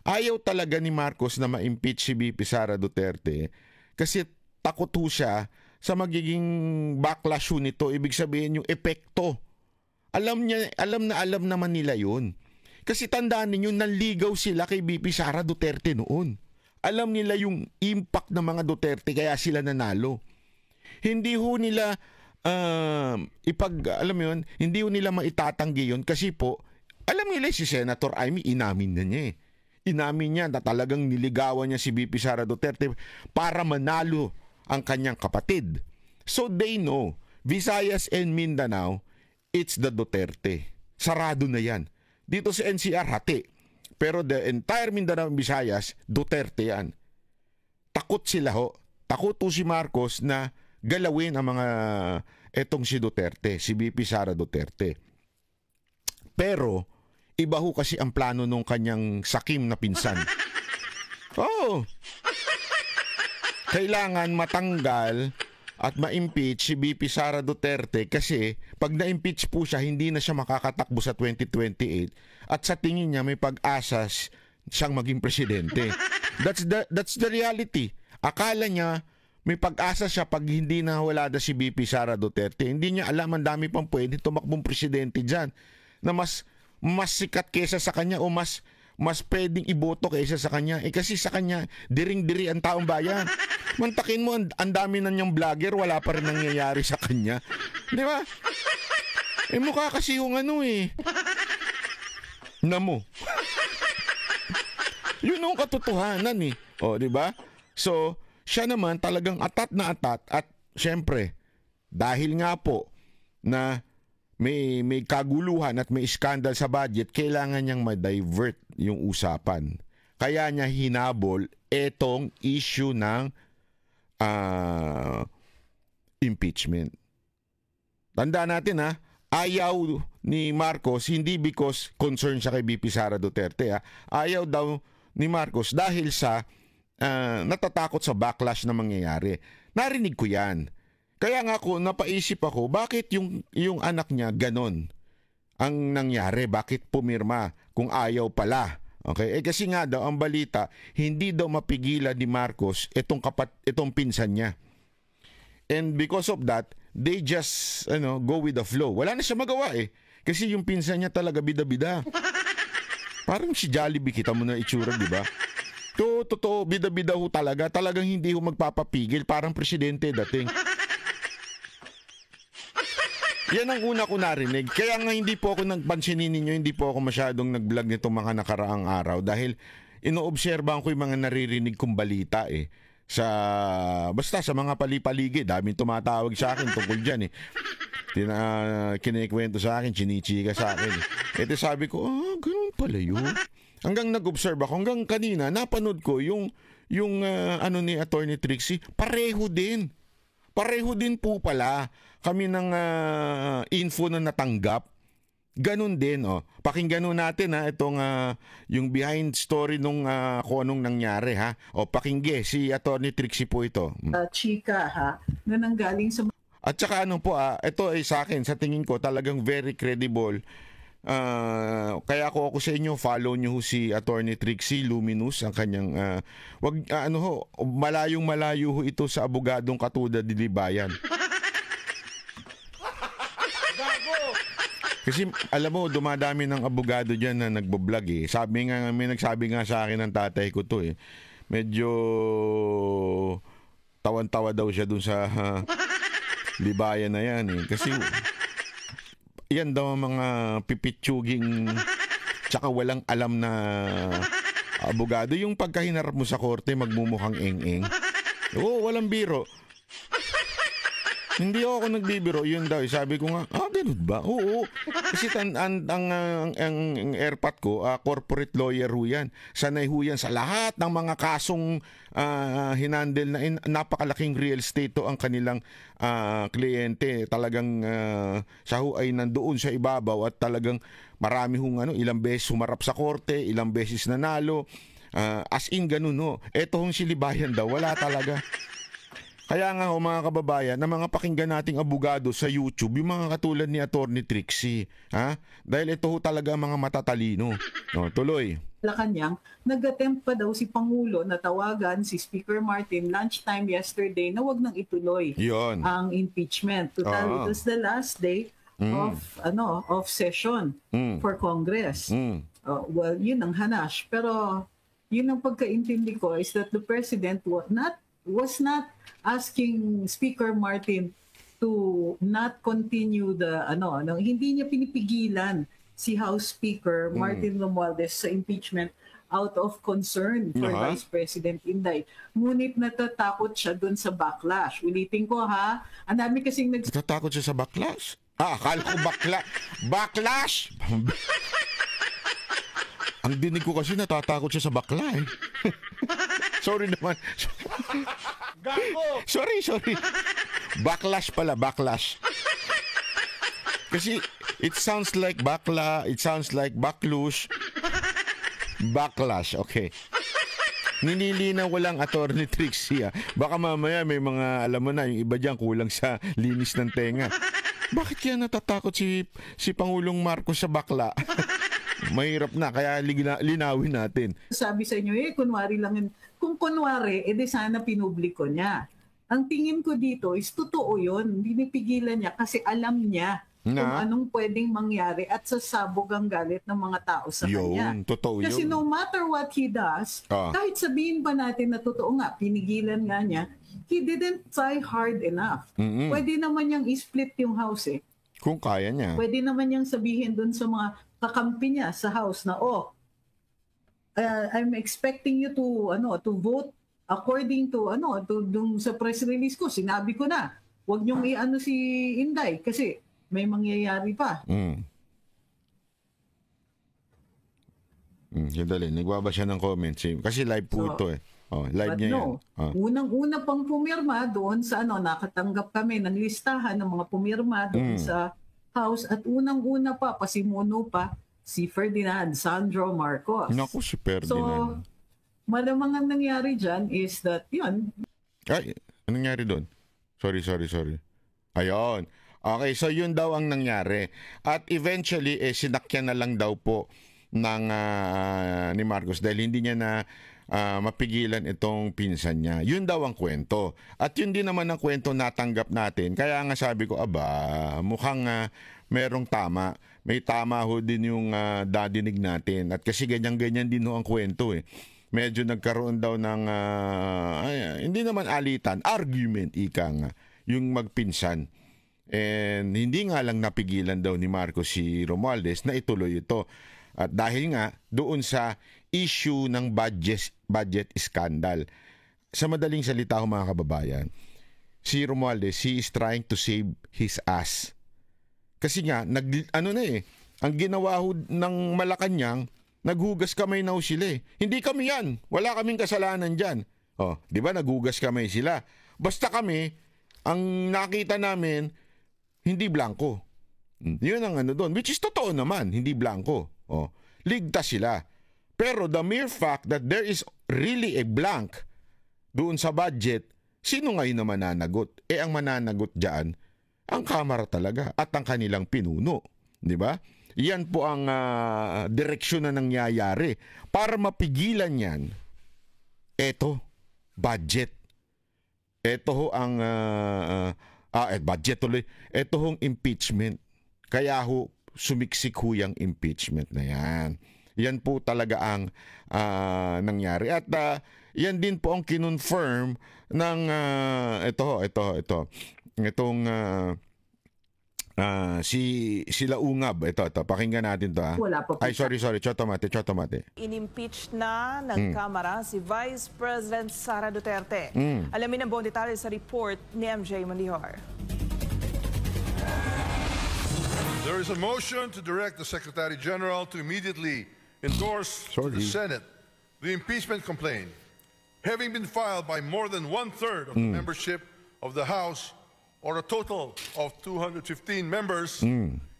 D: Ayaw talaga ni Marcos na ma-impeach si VP Sara Duterte kasi takot ho siya sa magiging backlash nito. Ibig sabihin yung epekto. Alam naman nila yun. Kasi tandaan ninyo, nanligaw sila kay VP Sara Duterte noon. Alam nila yung impact ng mga Duterte kaya sila nanalo. Hindi ho nila hindi ho nila maitatanggi yun kasi po alam nila si Senator Amy, inamin na niya eh. Inamin niya na talagang niligawan niya si VP Sara Duterte para manalo ang kanyang kapatid. So they know, Visayas and Mindanao, it's the Duterte. Sarado na yan. Dito sa NCR, hati. Pero the entire Mindanao and Visayas, Duterte yan. Takot sila ho. Takot ho si Marcos na galawin ang mga etong si Duterte, si VP Sara Duterte. Pero, iba ho kasi ang plano nung kanyang sakim na pinsan. Oh! Kailangan matanggal at ma-impeach si VP Sara Duterte kasi pag na-impeach po siya, hindi na siya makakatakbo sa 2028 at sa tingin niya may pag-asa siyang maging presidente. That's the reality. Akala niya may pag-asa siya pag hindi na wala na si VP Sara Duterte. Hindi niya alam, ang dami pang pwede tumakbong presidente dyan na mas sikat kesa sa kanya o mas pwedeng iboto kaysa sa kanya. Kasi sa kanya, diring-diri ang taong bayan. Mantakin mo, ang dami na niyang vlogger, wala pa rin nangyayari sa kanya. Di ba? Mukha kasi yung namo. Yun ang katotohanan O, di ba? So, siya naman talagang atat na atat at syempre, dahil nga po na may kaguluhan at may skandal sa budget, kailangan niyang ma-divert yung usapan. Kaya niya hinabol etong issue ng impeachment. Tandaan natin ayaw ni Marcos hindi because concern siya kay VP Sara Duterte. Ayaw daw ni Marcos dahil sa natatakot sa backlash na mangyayari. Narinig ko yan. Kaya nga napaisip ako, bakit yung anak niya ganon ang nangyari? Bakit pumirma kung ayaw pala? Okay? Kasi nga daw, ang balita, hindi daw mapigilan ni Marcos itong pinsan niya. And because of that, they just go with the flow. Wala na siya magawa Kasi yung pinsan niya talaga bida-bida. Parang si Jollibee, kita mo na itsura, di ba? Totoo, bida-bida ho talaga. Talagang hindi ho magpapapigil. Parang presidente dating. Yan ang una ko narinig. Kaya nga hindi po ako nagpansinin ninyo, hindi po ako masyadong nag-vlog nitong mga nakaraang araw dahil inoobserbahan ko yung mga naririnig kong balita basta sa mga palipaligid, daming tumatawag sa akin tungkol dyan kinikwento sa akin, chinichika sa akin. Ito sabi ko, ganun pala yun. Hanggang nag-observe ako, hanggang kanina, napanood ko yung ni Attorney Trixie, pareho din po pala kami ng info na natanggap. Ganun din Pakinggan natin itong yung behind story nung kung anong nangyari pakingge si Attorney Trixie po ito.
H: Chika na nanggaling sa
D: at saka ito ay sa akin, sa tingin ko talagang very credible. Kaya ako sa inyo, follow nyo si Attorney Trixie Luminous, ang kanyang malayong malayo ito sa abogadong katulad ni Libayan. Kasi alam mo, dumadami ng abogado dyan na nagbo-vlog may nagsabi nga sa akin ng tatay ko to medyo tawan-tawa daw siya dun sa Libayan na yan Kasi yan daw ang mga pipitsuging tsaka walang alam na abogado. Yung pagkahinarap mo sa korte, magmumukhang eng-eng. Walang biro. Hindi ako nagbibiro, yun daw. Sabi ko nga, ganun ba? Oo. Kasi ang airpat ko, corporate lawyer ho yan. Sanay ho yan sa lahat ng mga kasong hinandle na napakalaking real estate to ang kanilang kliyente. Talagang siya ho ay nandoon sa ibabaw at talagang marami hong ilang beses humarap sa korte, ilang beses nanalo. As in ganun Eto hong si Libayan daw, wala talaga. Kaya nga mga kababayan, na mga pakinggan nating abogado sa YouTube, yung mga katulad ni Attorney Trixie, dahil ito talaga mga matatalino. Tuloy.
H: Malacanang, nag-attempt pa daw si Pangulo na tawagan si Speaker Martin lunchtime yesterday na wag nang ituloy ang impeachment. Total, it was the last day of session for Congress. Well, yun ang hanash. Pero yun ang pagkaintindi ko is that the President was not asking Speaker Martin to not continue hindi niya pinipigilan si House Speaker Martin Romualdez sa impeachment out of concern for Vice President Inday. Ngunit natatakot siya dun sa backlash. Ulitin ko ang dami kasing
D: natatakot siya sa backlash? Akala ko backlash! Ang dinig ko kasi natatakot siya sa bakla Sorry naman. Sorry. Backlash pala, backlash. Kasi it sounds like bakla, it sounds like backlush. Backlash, okay. Ninilinaw ko lang, Attorney Trixie. Baka mamaya may mga, alam mo na, yung iba dyan kulang sa linis ng tenga. Bakit kaya natatakot si Pangulong Marcos sa bakla? Mahirap na, kaya linawin natin.
H: Sabi sa inyo, kunwari lang yun. Kung kunwari, edi sana pinublico niya. Ang tingin ko dito is totoo yun. Binipigilan niya kasi alam niya kung anong pwedeng mangyari at sasabog ang galit ng mga tao sa kanya.
D: Totoo
H: Kasi
D: yun.
H: no matter what he does, kahit sabihin pa natin na totoo nga, pinigilan nga niya, he didn't try hard enough. Pwede naman niyang i-split yung house eh.
D: Kung kaya niya.
H: Pwede naman niyang sabihin dun sa mga kakampi niya sa house na, I'm expecting you to vote according to dun sa press release ko. Sinabi ko na, huwag niyong i-ano si Inday kasi may mangyayari pa.
D: Sandali, nagbabasa ng comments. Kasi live po ito eh. Live niya yan.
H: Unang-una pang pumirma doon sa nakatanggap kami ng listahan ng mga pumirma doon sa house at unang-una pa, pasimuno pa, si Ferdinand Sandro Marcos.
D: Naku, si Ferdinand.
H: So, malamang ang nangyari dyan is that, yun.
D: Ay, anong nangyari doon? Sorry. Ayun. Okay, so yun daw ang nangyari. At eventually, sinakyan na lang daw po ng ni Marcos dahil hindi niya na mapigilan itong pinsan niya. Yun daw ang kwento. At yun din naman ang kwento natanggap natin. Kaya nga sabi ko, mukhang merong tama. May tama ho din yung dadinig natin. At kasi ganyan-ganyan din ho ang kwento eh. Medyo nagkaroon daw ng, hindi naman alitan, argument ikang yung magpinsan. And hindi nga lang napigilan daw ni Marcos si Romualdez na ituloy ito. At dahil nga doon sa issue ng budget scandal. Sa madaling salita ho mga kababayan, si Romualdez, he is trying to save his ass. Kasi nga, ang ginawa ho ng Malacanang, naghugas kamay na ho sila eh. Hindi kami yan. Wala kaming kasalanan dyan. Di ba naghugas kamay sila? Basta kami, ang nakita namin, hindi blanco. Yun ang doon. Which is totoo naman, hindi blanco. Ligtas sila. Pero the mere fact that there is really a blank doon sa budget, sino ngayon na mananagot? Ang mananagot dyan, ang Kamara talaga at ang kanilang pinuno. Di ba? Yan po ang direksyon na nangyayari. Para mapigilan yan, budget. Ito ho ang budget tuloy. Ito hong impeachment. Kaya ho, sumiksik ho yung impeachment na yan. Yan po talaga ang nangyari. At yan din po ang kinonfirm ng itong si Laungab. Ito, pakinggan natin to.
H: Wala pa po.
D: Ay, sorry, chotomate.
I: Inimpeach na ng Kamara si Vice President Sara Duterte. Alamin ang buong detalye sa report ni MJ Mandihar.
F: There is a motion to direct the Secretary General to immediately endorse to the Senate the impeachment complaint, having been filed by more than one-third of the membership of the House, or a total of 215 members.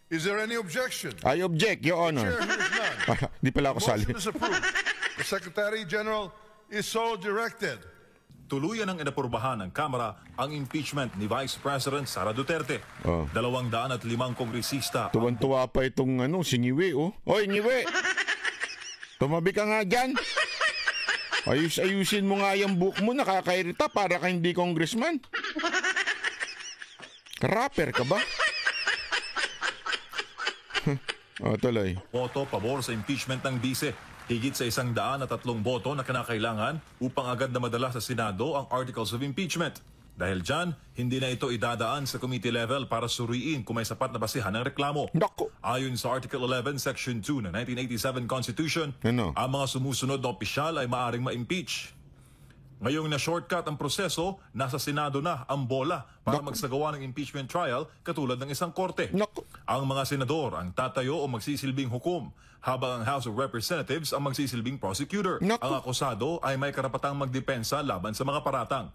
F: Is there any objection?
D: I object, Your Honor.
F: Chair, here is none.
D: Di pala ako sali.
F: Motion is approved. The Secretary General is so directed.
J: Tuluyan ang inapurbahan ng Kamara ang impeachment ni Vice President Sara Duterte. 205 kongresista.
D: Tuwan-tuwa pa itong si Ngiwi, Oy, Ngiwi! Tumabi ka nga dyan. Ayusin mo nga yung book mo, nakakairita para ka hindi congressman. Rapper ka ba? Tuloy.
J: Boto pabor sa impeachment ng bise. Higit sa 103 boto na kinakailangan upang agad na madala sa Senado ang Articles of Impeachment. Dahil dyan, hindi na ito idadaan sa committee level para suriin kung may sapat na basihan ng reklamo.
D: Naku.
J: Ayon sa Article 11, Section 2 ng 1987 Constitution, ang mga sumusunod na opisyal ay maaring ma-impeach. Ngayong na-shortcut ang proseso, nasa Senado na ang bola para magsagawa ng impeachment trial katulad ng isang korte. Ang mga senador ang tatayo o magsisilbing hukom, habang ang House of Representatives ang magsisilbing prosecutor. Ang akusado ay may karapatang magdepensa laban sa mga paratang.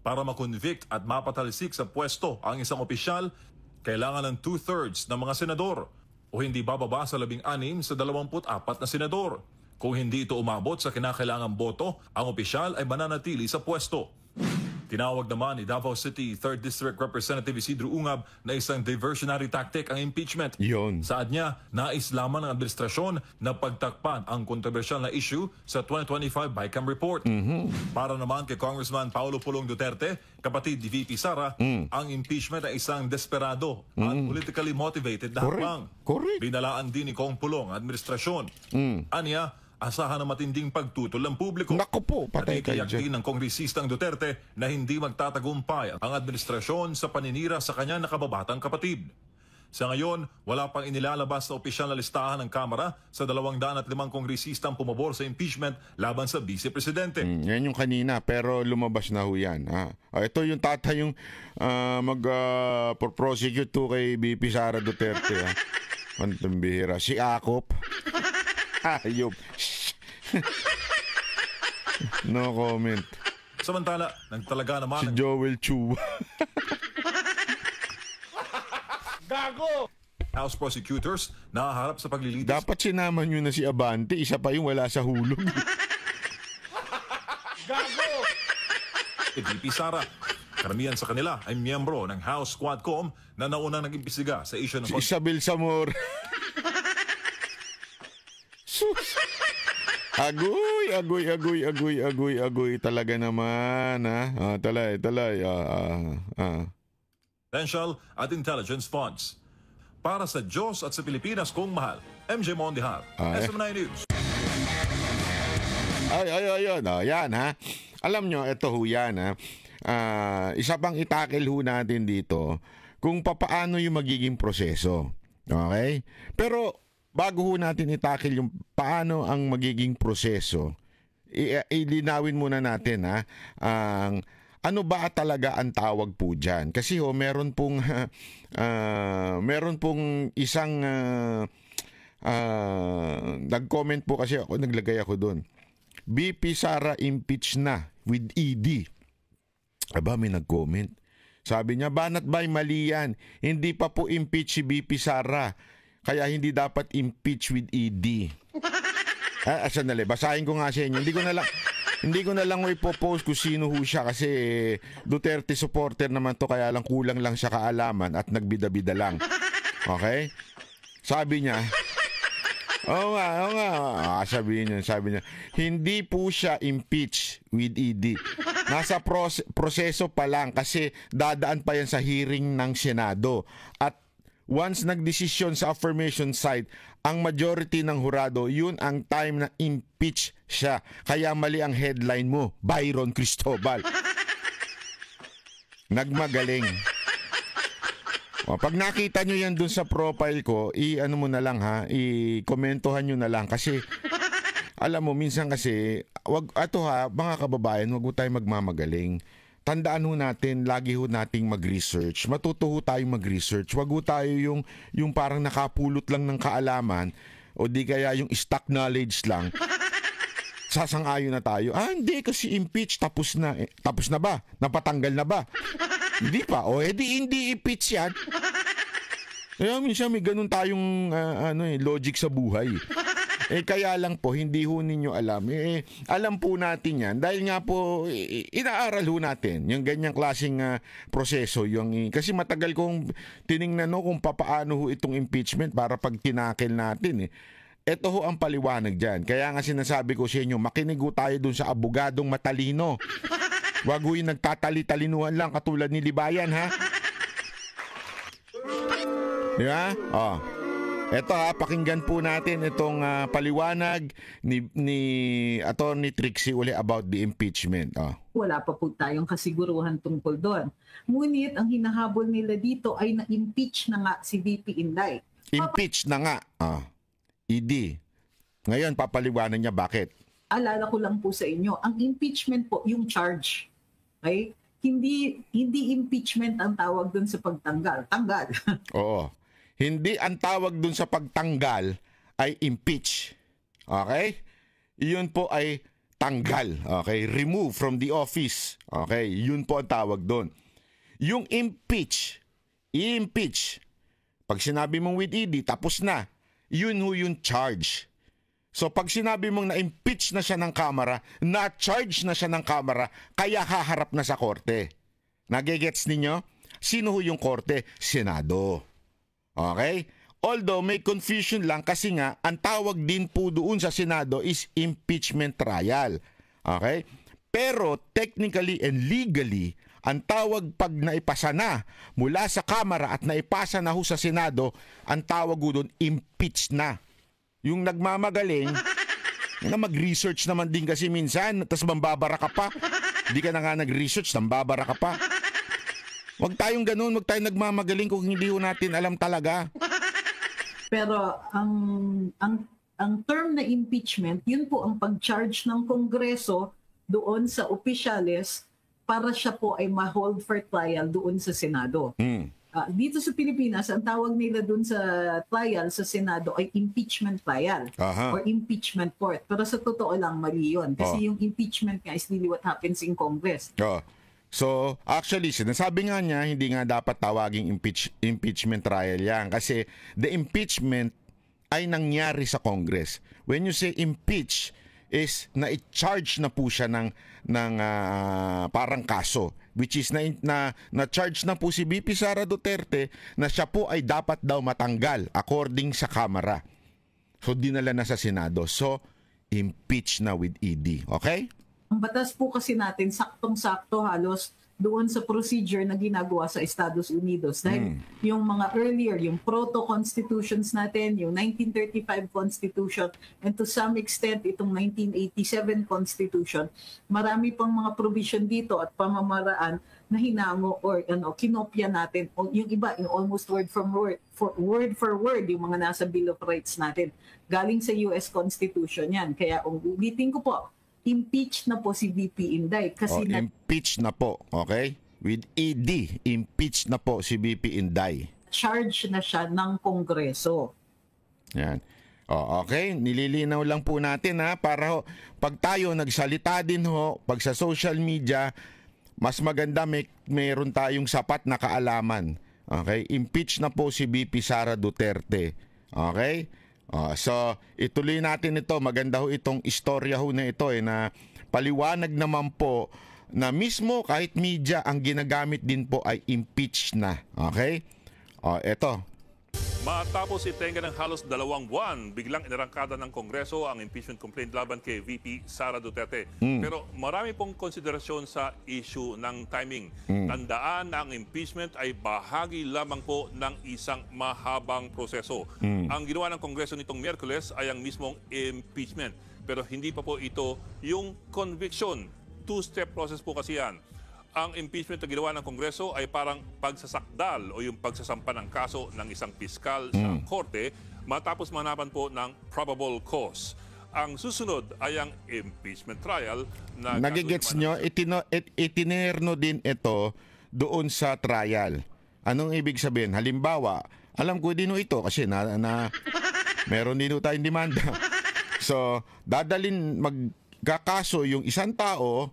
J: Para makonvict at mapatalisik sa pwesto ang isang opisyal, kailangan ng 2/3 ng mga senador o hindi bababa sa 16 sa 24 na senador. Kung hindi ito umabot sa kinakailangang boto, ang opisyal ay mananatili sa pwesto. Tinawag naman ni Davao City 3rd District Representative Isidro Ungab na isang diversionary tactic ang impeachment.
D: Yun.
J: Saad niya, nais lamang ng administrasyon na pagtakpan ang kontrobersyal na issue sa 2025 BICAM report. Para naman kay Congressman Paulo Pulong Duterte, kapatid ni VP Sara, ang impeachment ay isang desperado at politically motivated na hakbang.
D: Correct.
J: Binalaan din ni Kong Pulong ang administrasyon. Aniya, asahan ng matinding pagtutol ng publiko.
D: Naku po, patay kayo
J: Natikiyak din ng kongresistang Duterte na hindi magtatagumpay ang administrasyon sa paninira sa kanya nakababatang kapatid. Sa ngayon, wala pang inilalabas na opisyal na listahan ng Kamara sa 205 kongresistang pumabor sa impeachment laban sa Vice Presidente.
D: Yan yung kanina, pero lumabas na ho yan. Ito yung tatay yung mag-prosecute to kay BP Sara Duterte. Ang bihira. Si Akop. Ayop. No comment.
J: Samantala, nagtalaga naman
D: Si Joel Chu.
J: Gago! House prosecutors nahaharap sa paglilitis.
D: Dapat sinama nyo na si Abante. Isa pa yung wala sa hulog.
J: Gago! VP Sara. Karamihan sa kanila ay miyembro ng House Quadcom na naunang nag-imbestiga sa issue ng...
D: Si Isabel Samor. Sus. Agoy talaga naman, ha? Talay.
J: Potential at intelligence funds. Para sa Diyos at sa Pilipinas kung mahal, MJ Mondihar, SM9 News.
D: Ayun, yan, ha? Alam nyo, ito ho yan, ha? Isa pang itakil ho natin dito kung papaano yung magiging proseso. Okay? Pero bago ho natin itakil yung paano ang magiging proseso, ilinawin muna natin ang ano ba talaga ang tawag po dyan. Kasi meron pong isang nag-comment po kasi ako, naglagay ako doon. BP Sara impeach na with ED. Aba, may nag-comment. Sabi niya, banat ba'y mali yan? Hindi pa po impeach si BP Sara. Kaya hindi dapat impeach with ED. Sandali, basahin ko nga sa inyo. Hindi ko na lang ipopost kung sino ho siya kasi Duterte supporter naman to, kaya lang kulang lang siya kaalaman at nagbida-bida lang. Okay? Sabi niya, oo nga. Sabi niya, hindi po siya impeach with ED. Nasa proseso pa lang kasi dadaan pa yan sa hearing ng Senado. At once nagdesisyon sa affirmation side, ang majority ng hurado, yun ang time na impeach siya. Kaya mali ang headline mo, Byron Cristobal. Nagmagaling. Pag nakita nyo yan dun sa profile ko, i-ano mo na lang ha, i-komentuhan nyo na lang. Kasi, alam mo, minsan kasi, mga kababayan, wag tayo magmamagaling. Tandaan ho natin, lagi ho nating mag-research. Matuto ho tayong mag-research. Wag ho tayo yung parang nakapulot lang ng kaalaman o di kaya yung stock knowledge lang. Sasang-ayon na tayo. Hindi kasi impeach, tapos na. Tapos na ba? Napatanggal na ba? Hindi pa. Hindi impeach yan. Kaya minsan may ganun tayong logic sa buhay. Kaya lang po, hindi ho ninyo alam. Alam po natin yan. Dahil nga po, inaaral ho natin yung ganyang klaseng proseso. Kasi matagal kong tiningnan kung papaano ho itong impeachment para pag tinakil natin. Ito ho ang paliwanag dyan. Kaya nga sinasabi ko sa inyo, makinig ho tayo dun sa abogadong matalino. Wag ho yung nagtatali-talinuhan lang katulad ni Libayan, ha? Di ba? Eto pakinggan po natin itong paliwanag ni Attorney Trixie uli about the impeachment.
H: Wala pa po tayong kasiguruhan tungkol doon. Ngunit ang hinahabol nila dito ay na-impeach na nga si VP Inday.
D: Impeach na nga. ED. Ngayon, papaliwanan niya bakit.
H: Alala ko lang po sa inyo, ang impeachment po, yung charge. Okay? Hindi impeachment ang tawag doon sa pagtanggal. Tanggal.
D: Oo. Hindi ang tawag dun sa pagtanggal ay impeach. Okay? Iyon po ay tanggal. Okay? Remove from the office. Okay? Yun po ang tawag dun. Yung impeach, pag sinabi mong with ED, tapos na. Yun ho yung charge. So pag sinabi mong na-impeach na siya ng Kamara, na-charge na siya ng Kamara, kaya haharap na sa korte. Nagigets ninyo? Sino ho yung korte? Senado. Okay? Although may confusion lang kasi nga, ang tawag din po doon sa Senado is impeachment trial. Okay? Pero technically and legally, ang tawag pag naipasa na mula sa Kamara at naipasa na ho sa Senado, ang tawag doon impeach na. Yung nagmamagaling, na mag-research naman din kasi minsan, tapos mambabara ka pa. Hindi ka na nga nag-research, mambabara ka pa. Huwag tayong ganun, huwag tayong nagmamagaling kung hindi ho natin alam talaga.
H: Pero ang term na impeachment, yun po ang pag-charge ng Kongreso doon sa opisyales para siya po ay ma-hold for trial doon sa Senado. Dito sa Pilipinas, ang tawag nila doon sa trial sa Senado ay impeachment trial or impeachment court. Pero sa totoo lang, mali yun. Kasi yung impeachment nga is really what happens in Congress.
D: So, actually, sinasabi nga niya, hindi nga dapat tawaging impeachment trial yan. Kasi the impeachment ay nangyari sa Congress. When you say impeach, is na-charge na po siya ng parang kaso, which is na-charge na po si VP Sara Duterte na siya po ay dapat daw matanggal according sa Kamara. So dinala na sa Senado. So impeach na with ED. Okay?
H: Ang batas po kasi natin saktong-sakto halos doon sa procedure na ginagawa sa Estados Unidos. Dahil yung mga earlier, yung proto-constitutions natin, yung 1935 Constitution, and to some extent, itong 1987 Constitution, marami pang mga provision dito at pamamaraan na hinango or kinopya natin. Yung iba, yung almost word for word, yung mga nasa Bill of Rights natin. Galing sa US Constitution yan. Kaya ulitin ko po, impeach na po si VP Inday kasi
D: impeach na po, okay? With ED, impeach na po si VP Inday.
H: Charge na siya ng Kongreso.
D: Yan. Okay, nililinaw lang po natin para pag tayo nagsalita din pag sa social media, mas maganda mayroon tayong sapat na kaalaman. Okay? Impeach na po si VP Sara Duterte. Okay? So, ituloy natin ito. Maganda ho itong istorya ho na ito na paliwanag naman po na mismo kahit media ang ginagamit din po ay impeach na. Okay? Ito.
K: Matapos itenga ng halos 2 buwan, biglang inarangkada ng Kongreso ang impeachment complaint laban kay VP Sara Duterte. Pero marami pong konsiderasyon sa issue ng timing. Tandaan na ang impeachment ay bahagi lamang po ng isang mahabang proseso. Ang ginawa ng Kongreso nitong Miyerkules ay ang mismong impeachment. Pero hindi pa po ito yung conviction. Two-step process po kasi yan. Ang impeachment na ginawa ng Kongreso ay parang pagsasakdal o yung pagsasampa ng kaso ng isang piskal sa korte matapos manapan po ng probable cause. Ang susunod ay ang impeachment trial na
D: nagigets nyo, itinerno din ito doon sa trial. Anong ibig sabihin? Halimbawa, alam ko din ito kasi meron din tayong demanda. So, magkakaso yung isang tao,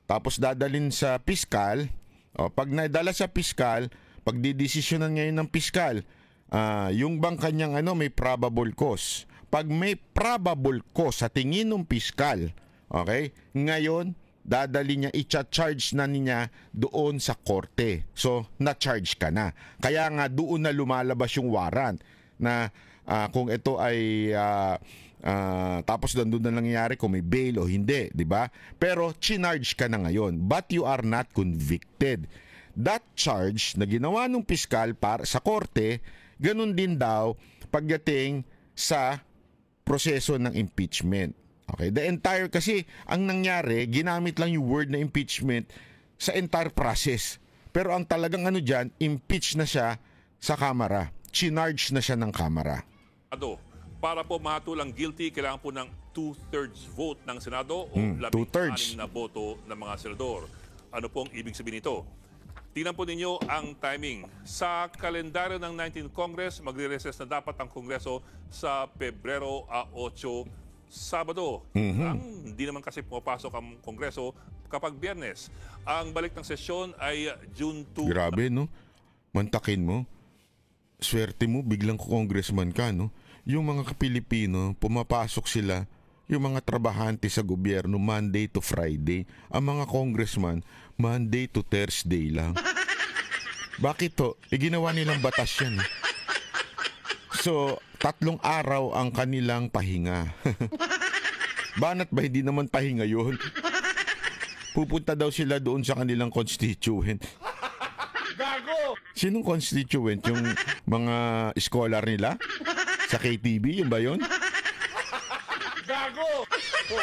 D: tapos dadalhin sa piskal. Pag nadala sa piskal, pag didesisyonan ngayon ng piskal, yung bang kanyang may probable cause. Pag may probable cause sa tingin ng piskal, okay, ngayon, dadali niya, i-charge na niya doon sa korte. So, na-charge ka na. Kaya nga doon na lumalabas yung warrant na kung ito ay tapos doon na nangyayari kung may bail o hindi, di ba? Pero chinarge ka na ngayon, but you are not convicted. That charge na ginawa ng piskal para sa korte, ganun din daw pagdating sa proseso ng impeachment. Okay, the entire kasi ang nangyari, ginamit lang yung word na impeachment sa entire process. Pero ang talagang diyan, impeach na siya sa Kamara. Chinarge na siya ng Kamara.
K: Para po mahatulang guilty, kailangan po ng 2/3 vote ng Senado o 16 na boto ng mga senador. Ano pong ibig sabihin nito? Tingnan po ninyo ang timing. Sa kalendaryo ng 19th Congress, magre-recess na dapat ang Kongreso sa Pebrero 8, Sabado. Hindi naman kasi pumapasok ang Kongreso kapag Biyernes. Ang balik ng sesyon ay June 2.
D: Grabe, no? Mantakin mo. Swerte mo, biglang congressman ka, no? yung mga Pilipino, pumapasok sila, yung mga trabahante sa gobyerno, Monday to Friday. Ang mga congressman, Monday to Thursday lang. Bakit to? Ginawa nilang batas yan. So, 3 araw ang kanilang pahinga. Banat ba hindi naman pahinga yun? Pupunta daw sila doon sa kanilang constituent.
C: Gago!
D: Sinong constituent? Yung mga scholar nila? Sa KTV? Yung ba yun?
C: Gago!
K: Po,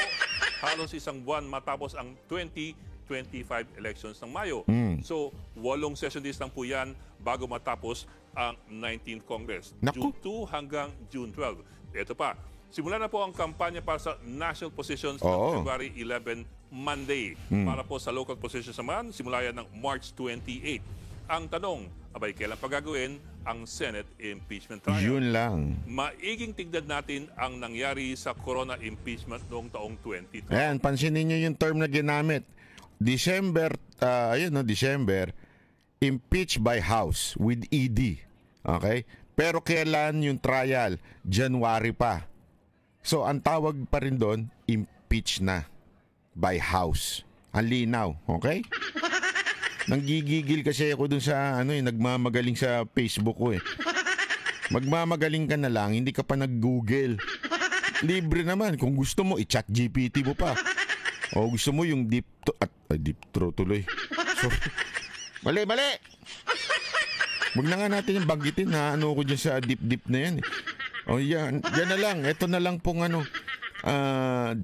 K: halos isang buwan matapos ang 2025 elections ng Mayo. So, 8 session days lang po yan bago matapos ang 19th Congress.
D: Naku.
K: June 2 hanggang June 12. Ito pa, simula na po ang kampanya para sa national positions ng
D: Oo.
K: February 11, Monday. Para po sa local positions naman, simula yan ng March 28. Ang tanong, abay, kailan pa gagawin ang Senate impeachment trial?
D: Yun lang.
K: Maiging tignan natin ang nangyari sa corona impeachment noong taong 2020.
D: Ayan, pansinin nyo yung term na ginamit. December, December, impeach by House with ED. Okay? Pero kailan yung trial? January pa. So, ang tawag pa rin doon, impeach na by House. Ang linaw. Okay? Nanggigigil kasi ako dun sa, nagmamagaling sa Facebook ko eh. Magmamagaling ka na lang, hindi ka pa nag-Google. Libre naman. Kung gusto mo, i-chat GPT mo pa. O gusto mo yung deep throat tuloy. Sorry. Mali! Huwag na nga natin yung banggitin na ko dyan sa deep na yan. O yan na lang. Ito na lang pong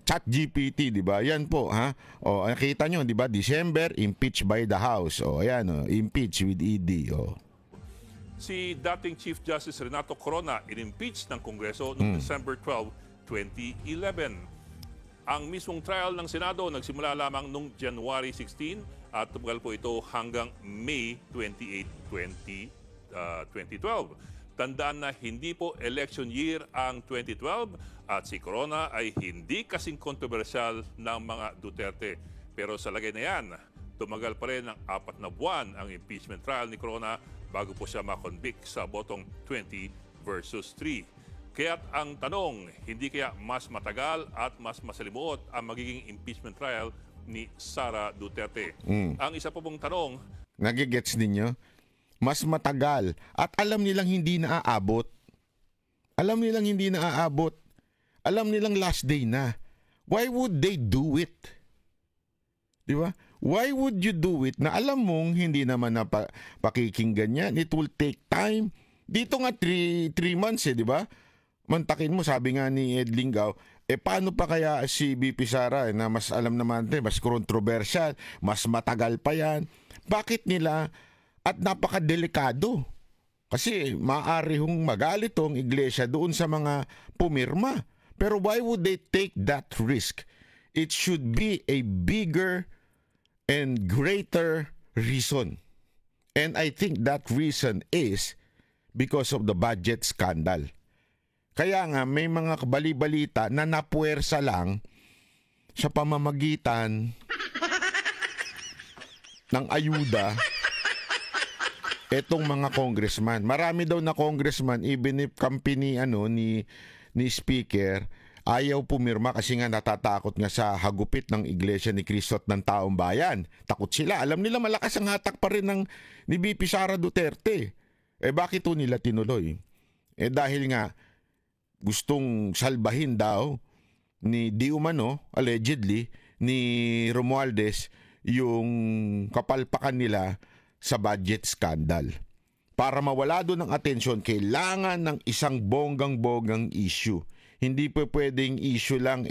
D: chat GPT, di ba? Yan po, ha? O, nakita nyo, di ba? December, impeach by the House. O, ayan, impeach with ED. O.
K: Si dating Chief Justice Renato Corona in-impeach ng Kongreso noong December 12, 2011. Ang mismong trial ng Senado nagsimula lamang noong January 16 at tumagal po ito hanggang May 28, 2012. Tandaan na hindi po election year ang 2012 at si Corona ay hindi kasing kontrobersyal ng mga Duterte. Pero sa lagay na yan, tumagal pa rin ng 4 na buwan ang impeachment trial ni Corona bago po siya makonvict sa botong 20 versus 3. Kaya't ang tanong, hindi kaya mas matagal at mas masalimuot ang magiging impeachment trial ni Sara Duterte? Ang isa pa pong tanong,
D: nagigets ninyo? Mas matagal at alam nilang hindi naaabot. Alam nilang last day na. Why would they do it? Di ba? Why would you do it na alam mong hindi naman pakikinggan yan? It will take time. Dito nga 3 months di ba? Mantakin mo, sabi nga ni Ed Lingaw, paano pa kaya si BP Sara na mas alam naman mas kontrobersyal, mas matagal pa yan? Bakit nila? At napakadelikado. Kasi maaari hong magalit tong iglesia doon sa mga pumirma. Pero why would they take that risk? It should be a bigger and greater reason. And I think that reason is because of the budget scandal. Kaya nga may mga bali-balita na napuwersa lang sa pamamagitan ng ayuda etong mga congressman. Marami daw na congressman, even if company ni speaker, ayaw pumirma kasi nga natatakot nga sa hagupit ng Iglesia ni Cristo at ng Taong Bayan. Takot sila. Alam nila malakas ang hatak pa rin ni BP Sara Duterte. Bakit to nila tinuloy? Dahil nga gustong salbahin daw ni di umano, allegedly, ni Romualdez yung kapalpakan nila sa budget scandal. Para mawala doon ng atensyon, kailangan ng isang bonggang-bonggang issue. Hindi pa pwedeng issue lang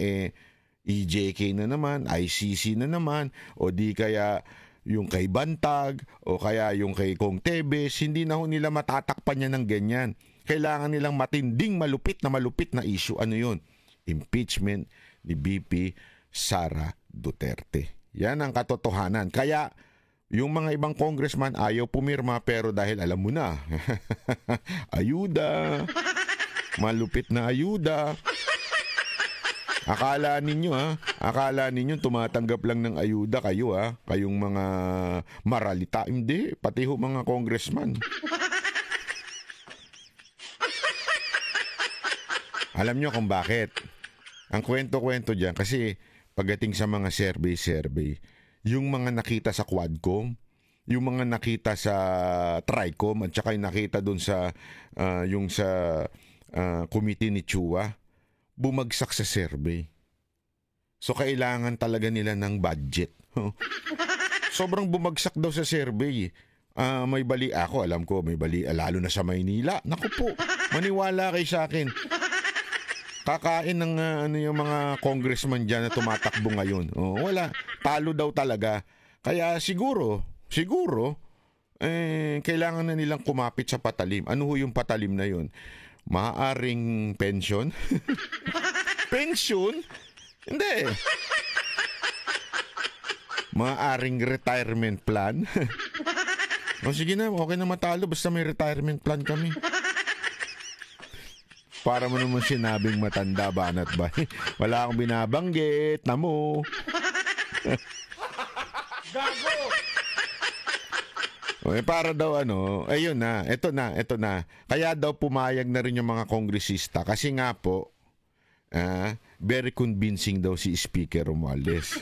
D: EJK na naman, ICC na naman, o di kaya yung kay Bantag, o kaya yung kay Kong Tebes. Hindi na nila matatakpan niya ng ganyan. Kailangan nilang matinding malupit na issue. Ano yun? Impeachment ni BP Sara Duterte. Yan ang katotohanan. Kaya yung mga ibang congressman ayaw pumirma pero dahil alam mo na, ayuda, malupit na ayuda. Akala ninyo tumatanggap lang ng ayuda kayo kayong mga maralita. Hindi, pati ho mga congressman. Alam nyo kung bakit? Ang kwento-kwento dyan, kasi pagdating sa mga survey, yung mga nakita sa Quadcom, yung mga nakita sa Tricom, at saka yung nakita doon sa committee ni Chua, bumagsak sa survey. So kailangan talaga nila ng budget. Sobrang bumagsak daw sa survey. May bali ako, alam ko, may bali, lalo na sa Maynila. Naku po, maniwala kayo sa akin. Kakain ng yung mga congressman dyan na tumatakbo ngayon. Wala, talo daw talaga. Kaya siguro, kailangan na nilang kumapit sa patalim. Ano ho yung patalim na yun? Maaaring pension? Pension? Hindi. Maaaring retirement plan? Sige na, okay na matalo. Basta may retirement plan kami. Para mo naman sinabing matanda, banat ba? Wala akong binabanggit. Namo.
C: Gago!
D: Para daw ayun na, eto na. Kaya daw pumayag na rin yung mga kongresista. Kasi nga po, very convincing daw si Speaker Romualdez.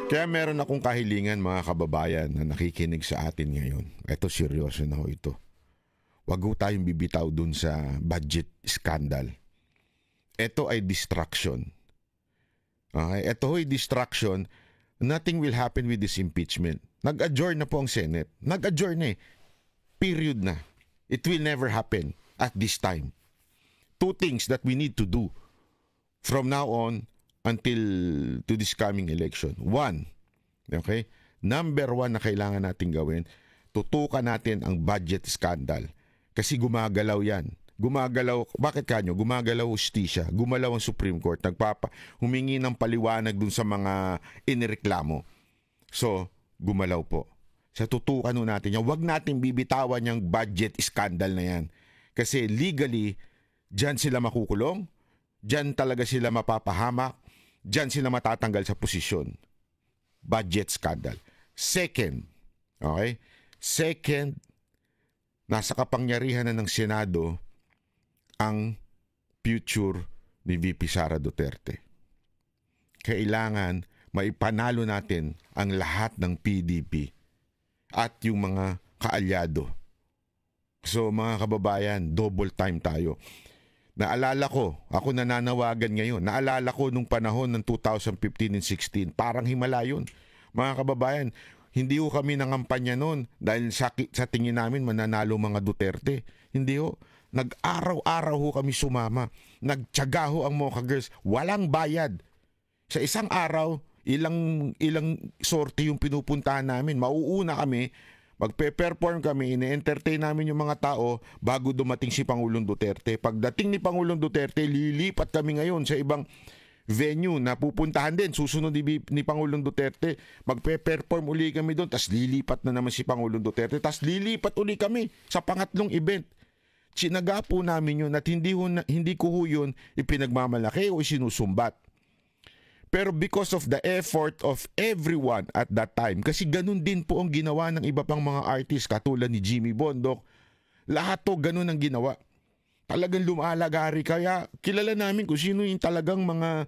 D: Kaya meron akong kahilingan, mga kababayan na nakikinig sa atin ngayon. Ito, seryoso na ho ito. Wag ho tayong bibitaw dun sa budget scandal. Ito ay distraction. Okay? Ito ay distraction. Nothing will happen with this impeachment. Nag-adjourn na po ang Senate. Nag-adjourn na eh. Period na. It will never happen at this time. Two things that we need to do from now on until to this coming election. One, okay? Number one na kailangan natin gawin, tutukan natin ang budget scandal. Kasi gumagalaw yan. Gumagalaw, bakit kanyo? Gumagalaw hustisya, gumalaw ang Supreme Court, humingi ng paliwanag dun sa mga inireklamo. So, gumalaw po. Sa tutukan natin yan, huwag natin bibitawan yung budget scandal na yan. Kasi legally, dyan sila makukulong, dyan talaga sila mapapahamak, dyan sila matatanggal sa posisyon. Budget scandal. Second, okay? Second, nasa kapangyarihan na ng Senado ang future ni VP Sara Duterte. Kailangan maipanalo natin ang lahat ng PDP at yung mga kaalyado. So mga kababayan, double time tayo. Naalala ko, ako nananawagan ngayon, naalala ko nung panahon ng 2015 and 16, parang himala yun. Mga kababayan, hindi ho kami nangampanya noon dahil sa tingin namin mananalo mga Duterte. Hindi ho. Nag-araw-araw ho kami sumama. Nagtiyaga ho ang Mocha Girls. Walang bayad. Sa isang araw, ilang sorte yung pinupuntahan namin. Mauuna kami, magpe-perform kami, ine-entertain namin yung mga tao bago dumating si Pangulong Duterte. Pagdating ni Pangulong Duterte, lilipat kami ngayon sa ibang venue na pupuntahan din. Susunod ni Pangulong Duterte, magpe-perform uli kami doon, tas lilipat na naman si Pangulong Duterte, tas lilipat uli kami sa pangatlong event. Sinaga po namin yun at hindi ko ho yun ipinagmamalaki o sinusumbat. Pero because of the effort of everyone at that time, kasi ganun din po ang ginawa ng iba pang mga artist katulad ni Jimmy Bondoc, lahat to ganun ang ginawa. Talagang lumalagari, kaya kilala namin kung sino yung talagang mga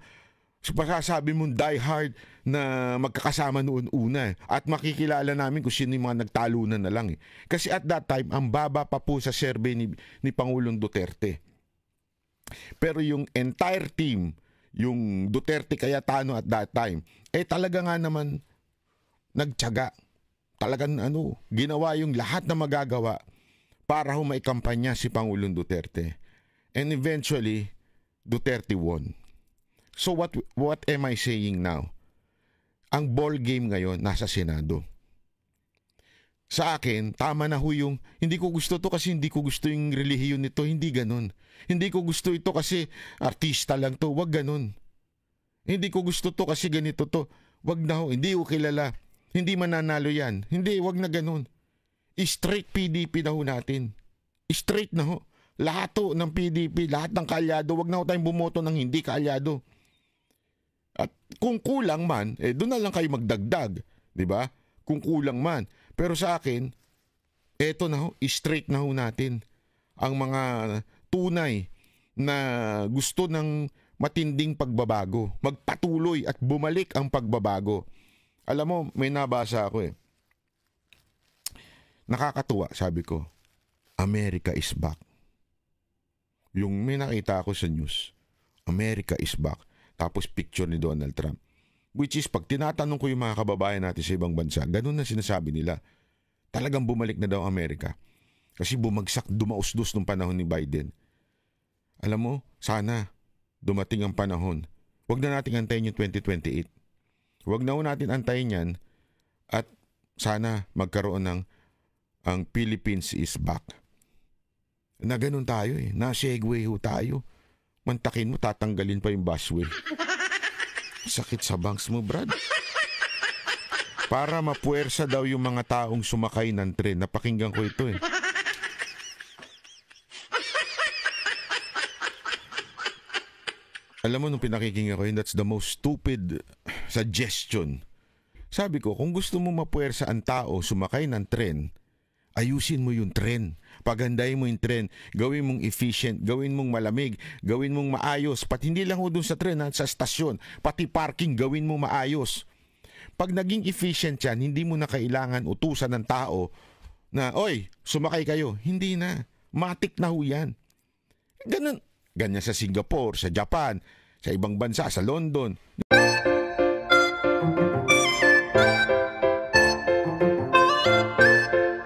D: pasasabi mong die hard na magkakasama noon una. At makikilala namin kung sino yung mga nagtalunan na lang. Kasi at that time, ang baba pa po sa survey ni Pangulong Duterte. Pero yung entire team, yung Duterte Cayetano at that time, talaga nga naman nagtiyaga. Talagang ginawa yung lahat na magagawa para maikampanya si Pangulong Duterte. And eventually, Duterte won. So what am I saying now? Ang ball game ngayon nasa Senado. Sa akin, tama na ho yung hindi ko gusto to kasi hindi ko gusto yung relihiyon nito. Hindi ganun. Hindi ko gusto ito kasi artista lang to. Wag ganun. Hindi ko gusto to kasi ganito to. Wag na ho. Hindi ko kilala. Hindi mananalo yan. Hindi, wag na ganun. Straight PDP na ho natin. Straight na ho. Lahat ho ng PDP, lahat ng kaalyado, wag na ho tayong bumoto ng hindi kaalyado. At kung kulang man, doon na lang kayo magdagdag. Di ba? Kung kulang man. Pero sa akin, Eto na ho, straight na ho natin ang mga tunay na gusto ng matinding pagbabago. Magpatuloy at bumalik ang pagbabago. Alam mo, may nabasa ako Nakakatuwa, sabi ko, America is back. Yung may nakita ako sa news, America is back. Tapos picture ni Donald Trump. Which is, pag tinatanong ko yung mga kababayan natin sa ibang bansa, ganun na sinasabi nila. Talagang bumalik na daw Amerika. Kasi bumagsak, dumausdos nung panahon ni Biden. Alam mo, sana dumating ang panahon. Huwag na natin antayin yung 2028. Huwag na natin antayin yan at sana magkaroon ng ang Philippines is back. Na ganun tayo Na-segue ho tayo. Mantakin mo, tatanggalin pa yung busway. Sakit sa bangs mo, Brad. Para mapuwersa daw yung mga taong sumakay ng tren. Napakinggan ko ito Alam mo, nung pinakikinggan ko that's the most stupid suggestion. Sabi ko, kung gusto mo mapuwersa ang tao sumakay ng tren, ayusin mo yung tren. Pagandahin mo yung tren. Gawin mong efficient. Gawin mong malamig. Gawin mong maayos. Pati hindi lang dun sa tren, sa stasyon. Pati parking, gawin mong maayos. Pag naging efficient yan, hindi mo na kailangan utusan ng tao na, oy, sumakay kayo. Hindi na. Matik na ho yan. Ganyan sa Singapore, sa Japan, sa ibang bansa, sa London.